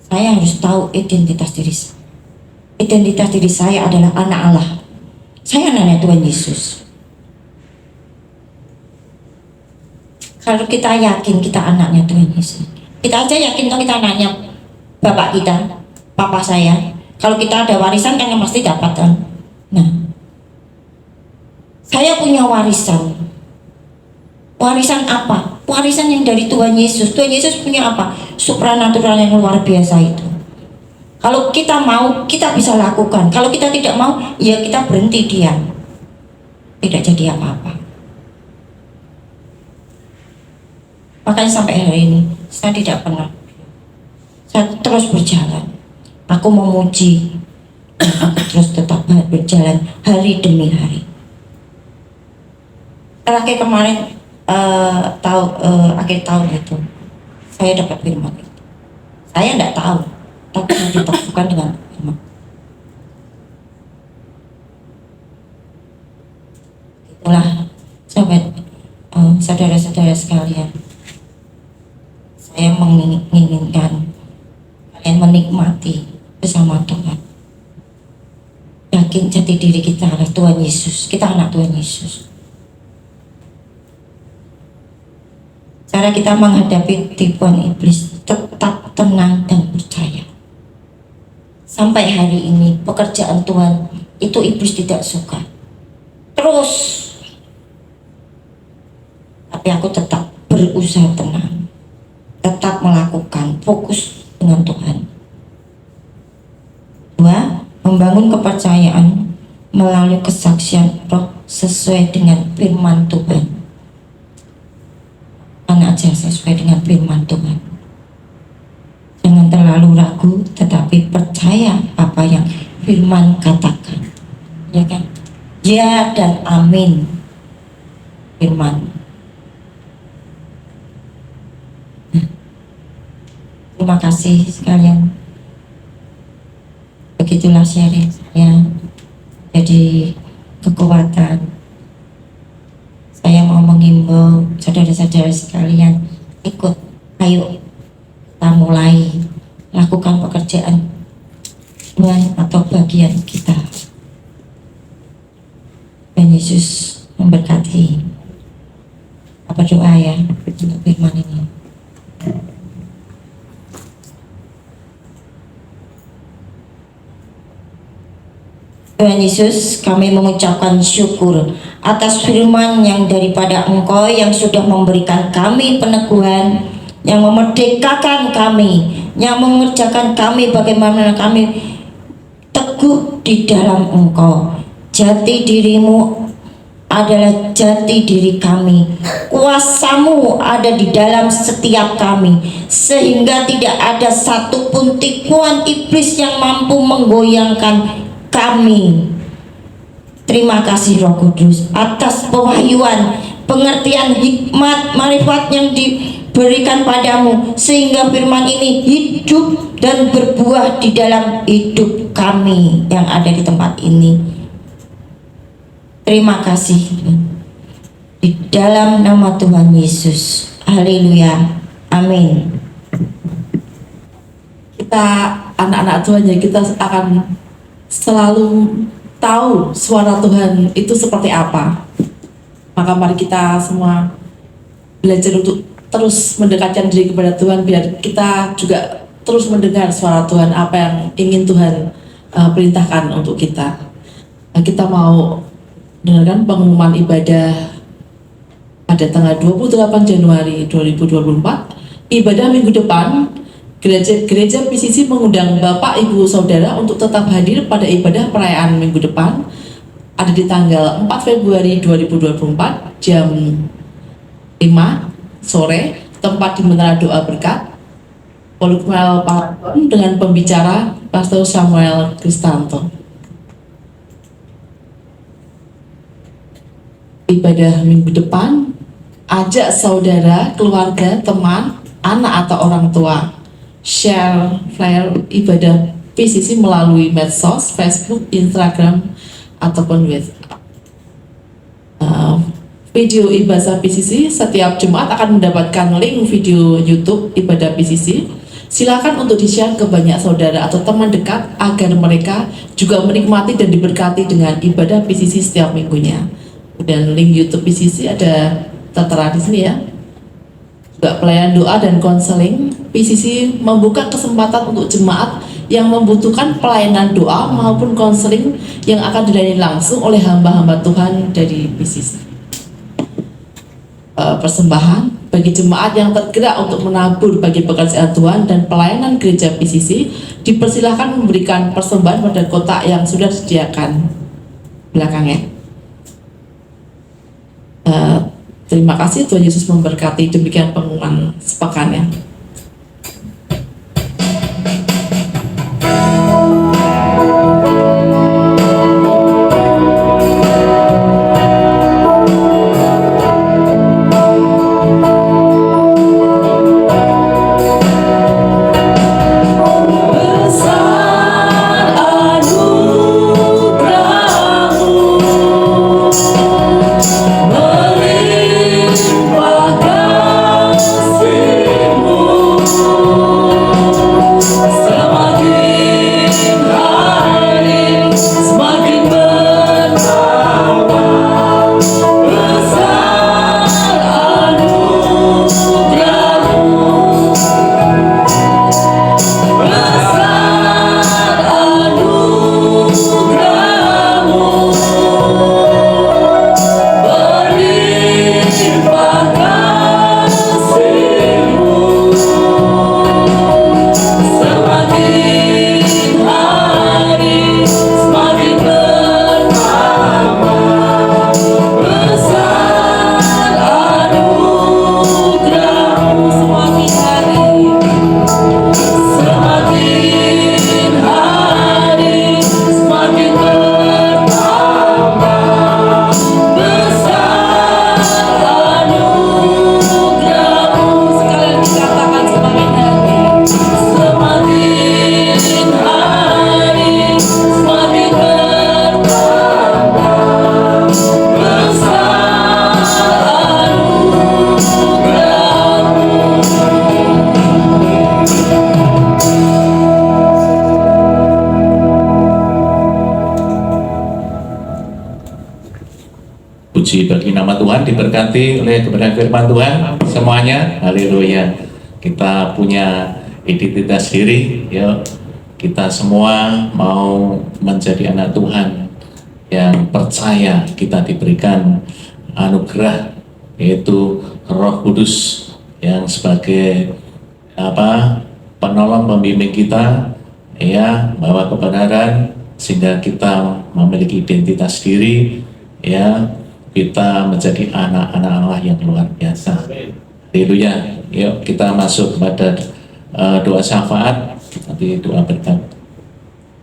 Saya harus tahu identitas diri saya. Identitas diri saya adalah anak Allah. Saya anaknya Tuhan Yesus. Kalau kita yakin kita anaknya Tuhan Yesus, kita aja yakin kalau kita anaknya bapak kita, papa saya. Kalau kita ada warisan kan yang pasti dapat kan. Nah, saya punya warisan. Warisan apa? Warisan yang dari Tuhan Yesus. Tuhan Yesus punya apa? Supranatural yang luar biasa itu. Kalau kita mau, kita bisa lakukan. Kalau kita tidak mau, ya kita berhenti diam. Tidak jadi apa-apa. Makanya sampai hari ini, saya tidak pernah. Saya terus berjalan. Aku memuji. Aku terus tetap berjalan hari demi hari. Terakhir kemarin, akhir tahun itu, saya dapat firman itu. Saya tidak tahu, tapi saya diteguhkan dengan firman. Itulah sahabat, saudara-saudara sekalian, saya menginginkan kalian menikmati bersama Tuhan. Yakin jati diri kita adalah Tuhan Yesus, kita anak Tuhan Yesus. Cara kita menghadapi tipuan iblis, tetap tenang dan percaya. Sampai hari ini pekerjaan Tuhan itu iblis tidak suka. Terus, tapi aku tetap berusaha tenang, tetap melakukan, fokus dengan Tuhan. 2. Membangun kepercayaan melalui kesaksian roh sesuai dengan firman Tuhan. Aja sesuai dengan firman Tuhan. Jangan terlalu ragu, tetapi percaya apa yang firman katakan. Ya kan? Ya dan amin. Firman. Terima kasih sekalian. Begitulah sharing saya. Jadi kekuatan. Saya mau menghimbau saudara-saudara sekalian, ikut, ayo kita mulai lakukan pekerjaan Tuhan atau bagian kita. Dan Yesus memberkati. Apa doa ya untuk firman ini? Tuhan Yesus, kami mengucapkan syukur atas firman yang daripada Engkau yang sudah memberikan kami peneguhan, yang memerdekakan kami, yang mengerjakan kami bagaimana kami teguh di dalam Engkau. Jati dirimu adalah jati diri kami. Kuasamu ada di dalam setiap kami, sehingga tidak ada satupun tipuan iblis yang mampu menggoyangkan kami. Terima kasih Roh Kudus atas pewahyuan, pengertian, hikmat, marifat yang diberikan padamu, sehingga firman ini hidup dan berbuah di dalam hidup kami yang ada di tempat ini. Terima kasih di dalam nama Tuhan Yesus. Haleluya. Amin. Kita anak-anak Tuhan, ya, kita akan selalu tahu suara Tuhan itu seperti apa. Maka mari kita semua belajar untuk terus mendekatkan diri kepada Tuhan, biar kita juga terus mendengar suara Tuhan, apa yang ingin Tuhan perintahkan untuk kita. Kita mau dengarkan pengumuman ibadah pada tanggal 28 Januari 2024. Ibadah minggu depan, Gereja PCC mengundang Bapak, Ibu, Saudara untuk tetap hadir pada ibadah perayaan minggu depan, ada di tanggal 4 Februari 2024 jam 5 sore, tempat di Menara Doa Berkat, Polukmel Paragon, dengan pembicara Pastor Samuel Kristanto. Ibadah minggu depan, ajak saudara, keluarga, teman, anak atau orang tua share flyer ibadah PCC melalui medsos, Facebook, Instagram, ataupun WhatsApp. Video ibadah PCC setiap Jumat akan mendapatkan link video YouTube ibadah PCC. Silakan untuk di-share ke banyak saudara atau teman dekat agar mereka juga menikmati dan diberkati dengan ibadah PCC setiap minggunya. Dan link YouTube PCC ada tertera di sini ya. Juga pelayanan doa dan konseling. PCC membuka kesempatan untuk jemaat yang membutuhkan pelayanan doa maupun konseling yang akan dilayani langsung oleh hamba-hamba Tuhan dari PCC. Persembahan bagi jemaat yang tergerak untuk menabur bagi pekerjaan Tuhan dan pelayanan gereja PCC dipersilahkan memberikan persembahan pada kotak yang sudah disediakan belakangnya. Terima kasih, Tuhan Yesus memberkati. Demikian pengumuman sepekannya. Puji bagi nama Tuhan, diberkati oleh kebenaran firman Tuhan semuanya. Haleluya. Kita punya identitas diri, ya. Kita semua mau menjadi anak Tuhan yang percaya. Kita diberikan anugerah, yaitu Roh Kudus yang sebagai penolong pembimbing kita, ya, bawa kebenaran sehingga kita memiliki identitas diri, ya. Kita menjadi anak-anak Allah yang luar biasa. Haleluya. Yuk kita masuk kepada doa syafaat, nanti doa berkat.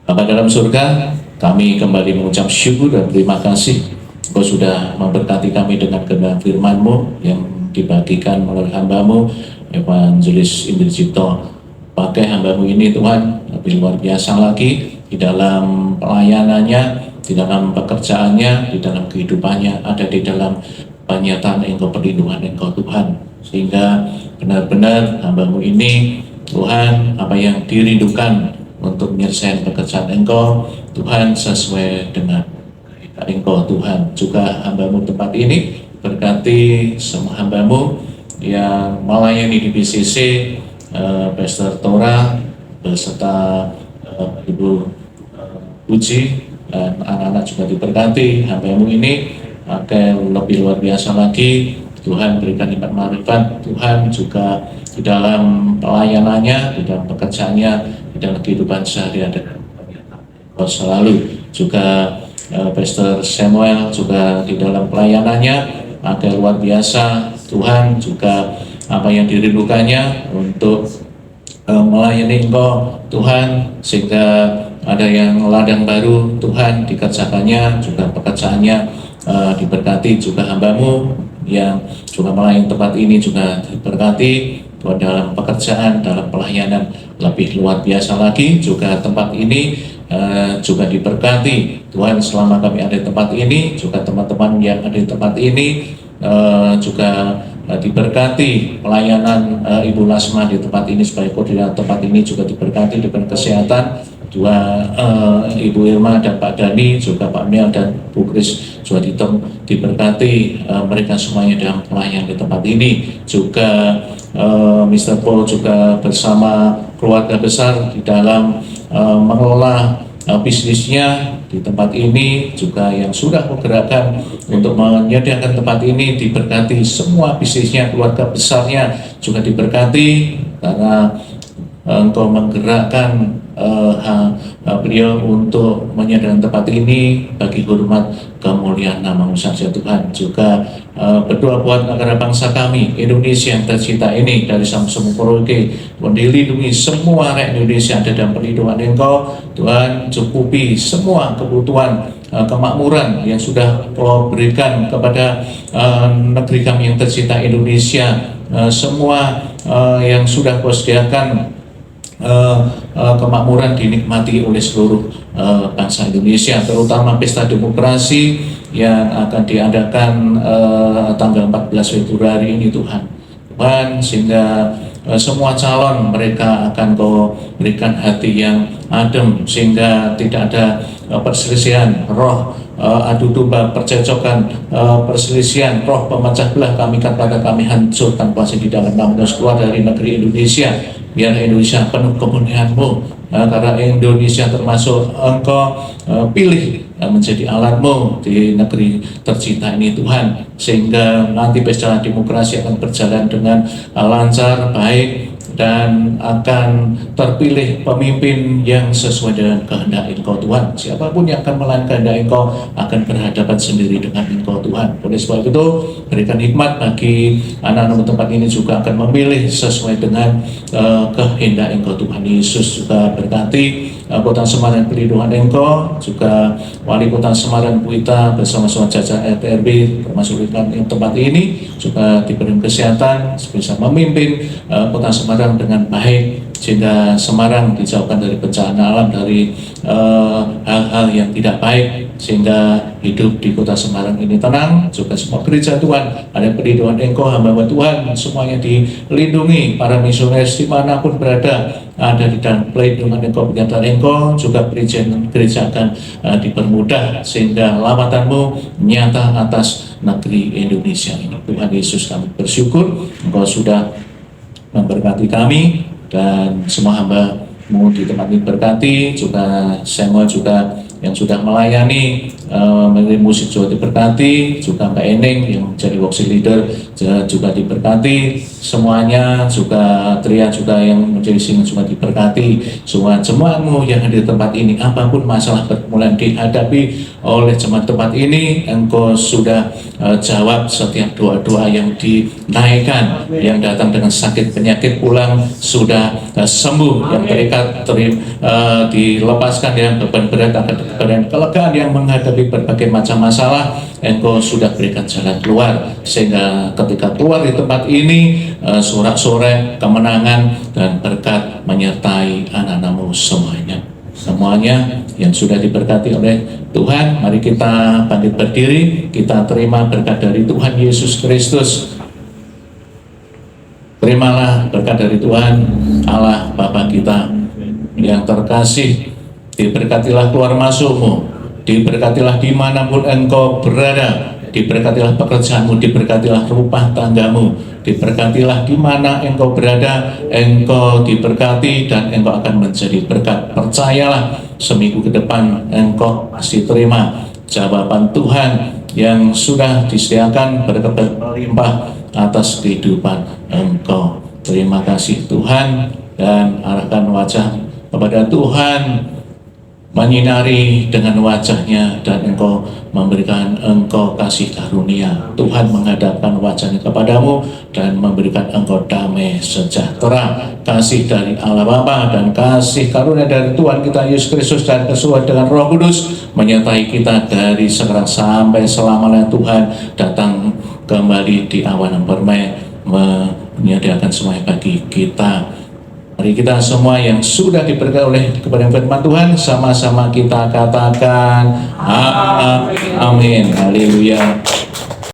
Bapa dalam surga, kami kembali mengucap syukur dan terima kasih Engkau sudah memberkati kami dengan kebenaran firman-Mu yang dibagikan melalui hamba-Mu Evangelis Indri Cipto. Pakai hamba-Mu ini Tuhan lebih luar biasa lagi di dalam pelayanannya, di dalam pekerjaannya, di dalam kehidupannya, ada di dalam penyertaan Engkau, perlindungan Engkau Tuhan, sehingga benar-benar hamba-Mu ini Tuhan, apa yang dirindukan untuk menyelesaikan pekerjaan Engkau, Tuhan sesuai dengan kehendak Engkau Tuhan. Juga hamba-Mu tempat ini, berkati semua hamba-Mu yang melayani di BCC, Pastor Tora beserta Ibu Puji dan anak-anak juga diberkati. Hamba-Mu ini akan lebih luar biasa lagi. Tuhan berikan hikmat marifat. Tuhan juga di dalam pelayanannya, di dalam pekerjaannya, di dalam kehidupan sehari-hari Engkau selalu. Juga Pastor Samuel juga di dalam pelayanannya akan luar biasa. Tuhan juga apa yang dirindukannya untuk melayani Engkau Tuhan, sehingga ada yang ladang baru Tuhan dikerjakannya, juga pekerjaannya diberkati. Juga hamba-Mu yang juga melayani tempat ini juga diberkati Tuhan dalam pekerjaan, dalam pelayanan lebih luar biasa lagi. Juga tempat ini juga diberkati Tuhan selama kami ada di tempat ini. Juga teman-teman yang ada di tempat ini juga diberkati. Pelayanan Ibu Lasma di tempat ini sebagai koordinator tempat ini juga diberkati dengan kesehatan. Juga Ibu Irma dan Pak Dani, juga Pak Mel dan Bu Kris juga diberkati mereka semuanya dalam pelayanan di tempat ini. Juga Mr. Paul juga bersama keluarga besar di dalam mengelola bisnisnya di tempat ini, juga yang sudah menggerakkan untuk menyediakan tempat ini diberkati. Semua bisnisnya, keluarga besarnya juga diberkati, karena Engkau menggerakkan beliau untuk menyediakan tempat ini bagi hormat kemuliaan nama-Mu saja Tuhan. Juga berdoa buat negara bangsa kami Indonesia yang tercinta ini, dari Samsung Merauke. Tuhan dilindungi semua rakyat Indonesia ada dalam perlindungan Engkau Tuhan. Cukupi semua kebutuhan kemakmuran yang sudah Kau berikan kepada negeri kami yang tercinta Indonesia. Semua yang sudah Kau sediakan kemakmuran dinikmati oleh seluruh bangsa Indonesia, terutama pesta demokrasi yang akan diadakan tanggal 14 Februari ini Tuhan. Sehingga semua calon mereka akan Kau berikan hati yang adem, sehingga tidak ada perselisihan, roh adu domba, percecokan, perselisihan, roh pemecah belah. Kami kata kami hancurkan kuasa di dalam nama Yesus, keluar dari negeri Indonesia. Biar Indonesia penuh kemuliaan-Mu, karena Indonesia termasuk Engkau pilih menjadi alat-Mu di negeri tercinta ini Tuhan, sehingga nanti pesta demokrasi akan berjalan dengan lancar, baik, dan akan terpilih pemimpin yang sesuai dengan kehendak Engkau Tuhan. Siapapun yang akan melayani kehendak Engkau akan berhadapan sendiri dengan Engkau Tuhan. Oleh sebab itu, berikan hikmat bagi anak-anak tempat ini juga akan memilih sesuai dengan kehendak Engkau Tuhan Yesus. Juga berkati Kota Semarang perlindungan Engkau, juga Wali Kota Semarang Bu Ita bersama-sama jajaran RTRB termasuk di tempat ini juga diberi kesehatan bisa memimpin Kota Semarang dengan baik, sehingga Semarang dijauhkan dari bencana alam, dari hal-hal yang tidak baik, sehingga hidup di Kota Semarang ini tenang. Juga semua gereja Tuhan ada perlindungan Engkau, hamba Tuhan semuanya dilindungi, para misionaris dimanapun berada ada di dalam perlindungan Engkau, penyertaan Engkau. Juga perizinan gereja akan dipermudah, sehingga lawatan-Mu nyata atas negeri Indonesia ini. Tuhan Yesus, kami bersyukur Engkau sudah memberkati kami dan semua hamba-Mu di tempat ini berkati. Juga semua juga yang sudah melayani mengirim musik juga diberkati. Juga Mbak Eneng yang menjadi worship leader juga diberkati semuanya. Juga Tria juga yang menjadi singer juga diberkati. Semua-Mu yang ada di tempat ini, apapun masalah pergumulan dihadapi oleh jemaat tempat ini, Engkau sudah jawab setiap doa-doa yang dinaikkan. Yang datang dengan sakit penyakit pulang sudah sembuh, yang terikat dilepaskan, yang beban berat akan diberikan kelegaan, yang menghadapi berbagai macam masalah Engkau sudah berikan jalan keluar, sehingga ketika keluar di tempat ini sorak-sorai kemenangan dan berkat menyertai anak-anak-Mu semuanya yang sudah diberkati oleh Tuhan. Mari kita bangkit berdiri, kita terima berkat dari Tuhan Yesus Kristus. Terimalah berkat dari Tuhan Allah Bapa kita yang terkasih, diberkatilah keluar masukmu, diberkatilah dimanapun engkau berada, diberkatilah pekerjaanmu, diberkatilah rumah tanggamu, diberkatilah di mana engkau berada, engkau diberkati dan engkau akan menjadi berkat. Percayalah, seminggu ke depan engkau pasti terima jawaban Tuhan yang sudah disediakan berkat berlimpah atas kehidupan engkau. Terima kasih Tuhan, dan arahkan wajah kepada Tuhan, menyinari dengan wajahnya, dan engkau memberikan engkau kasih karunia. Tuhan menghadapkan wajahnya kepadamu dan memberikan engkau damai sejahtera. Kasih dari Allah Bapa dan kasih karunia dari Tuhan kita Yesus Kristus dan kesucian dengan Roh Kudus menyertai kita dari sekarang sampai selamanya. Tuhan datang kembali di awan yang permai, menyediakan semuanya bagi kita. Mari kita semua yang sudah diberkati oleh kepada firman Tuhan, sama-sama kita katakan amin. Haleluya.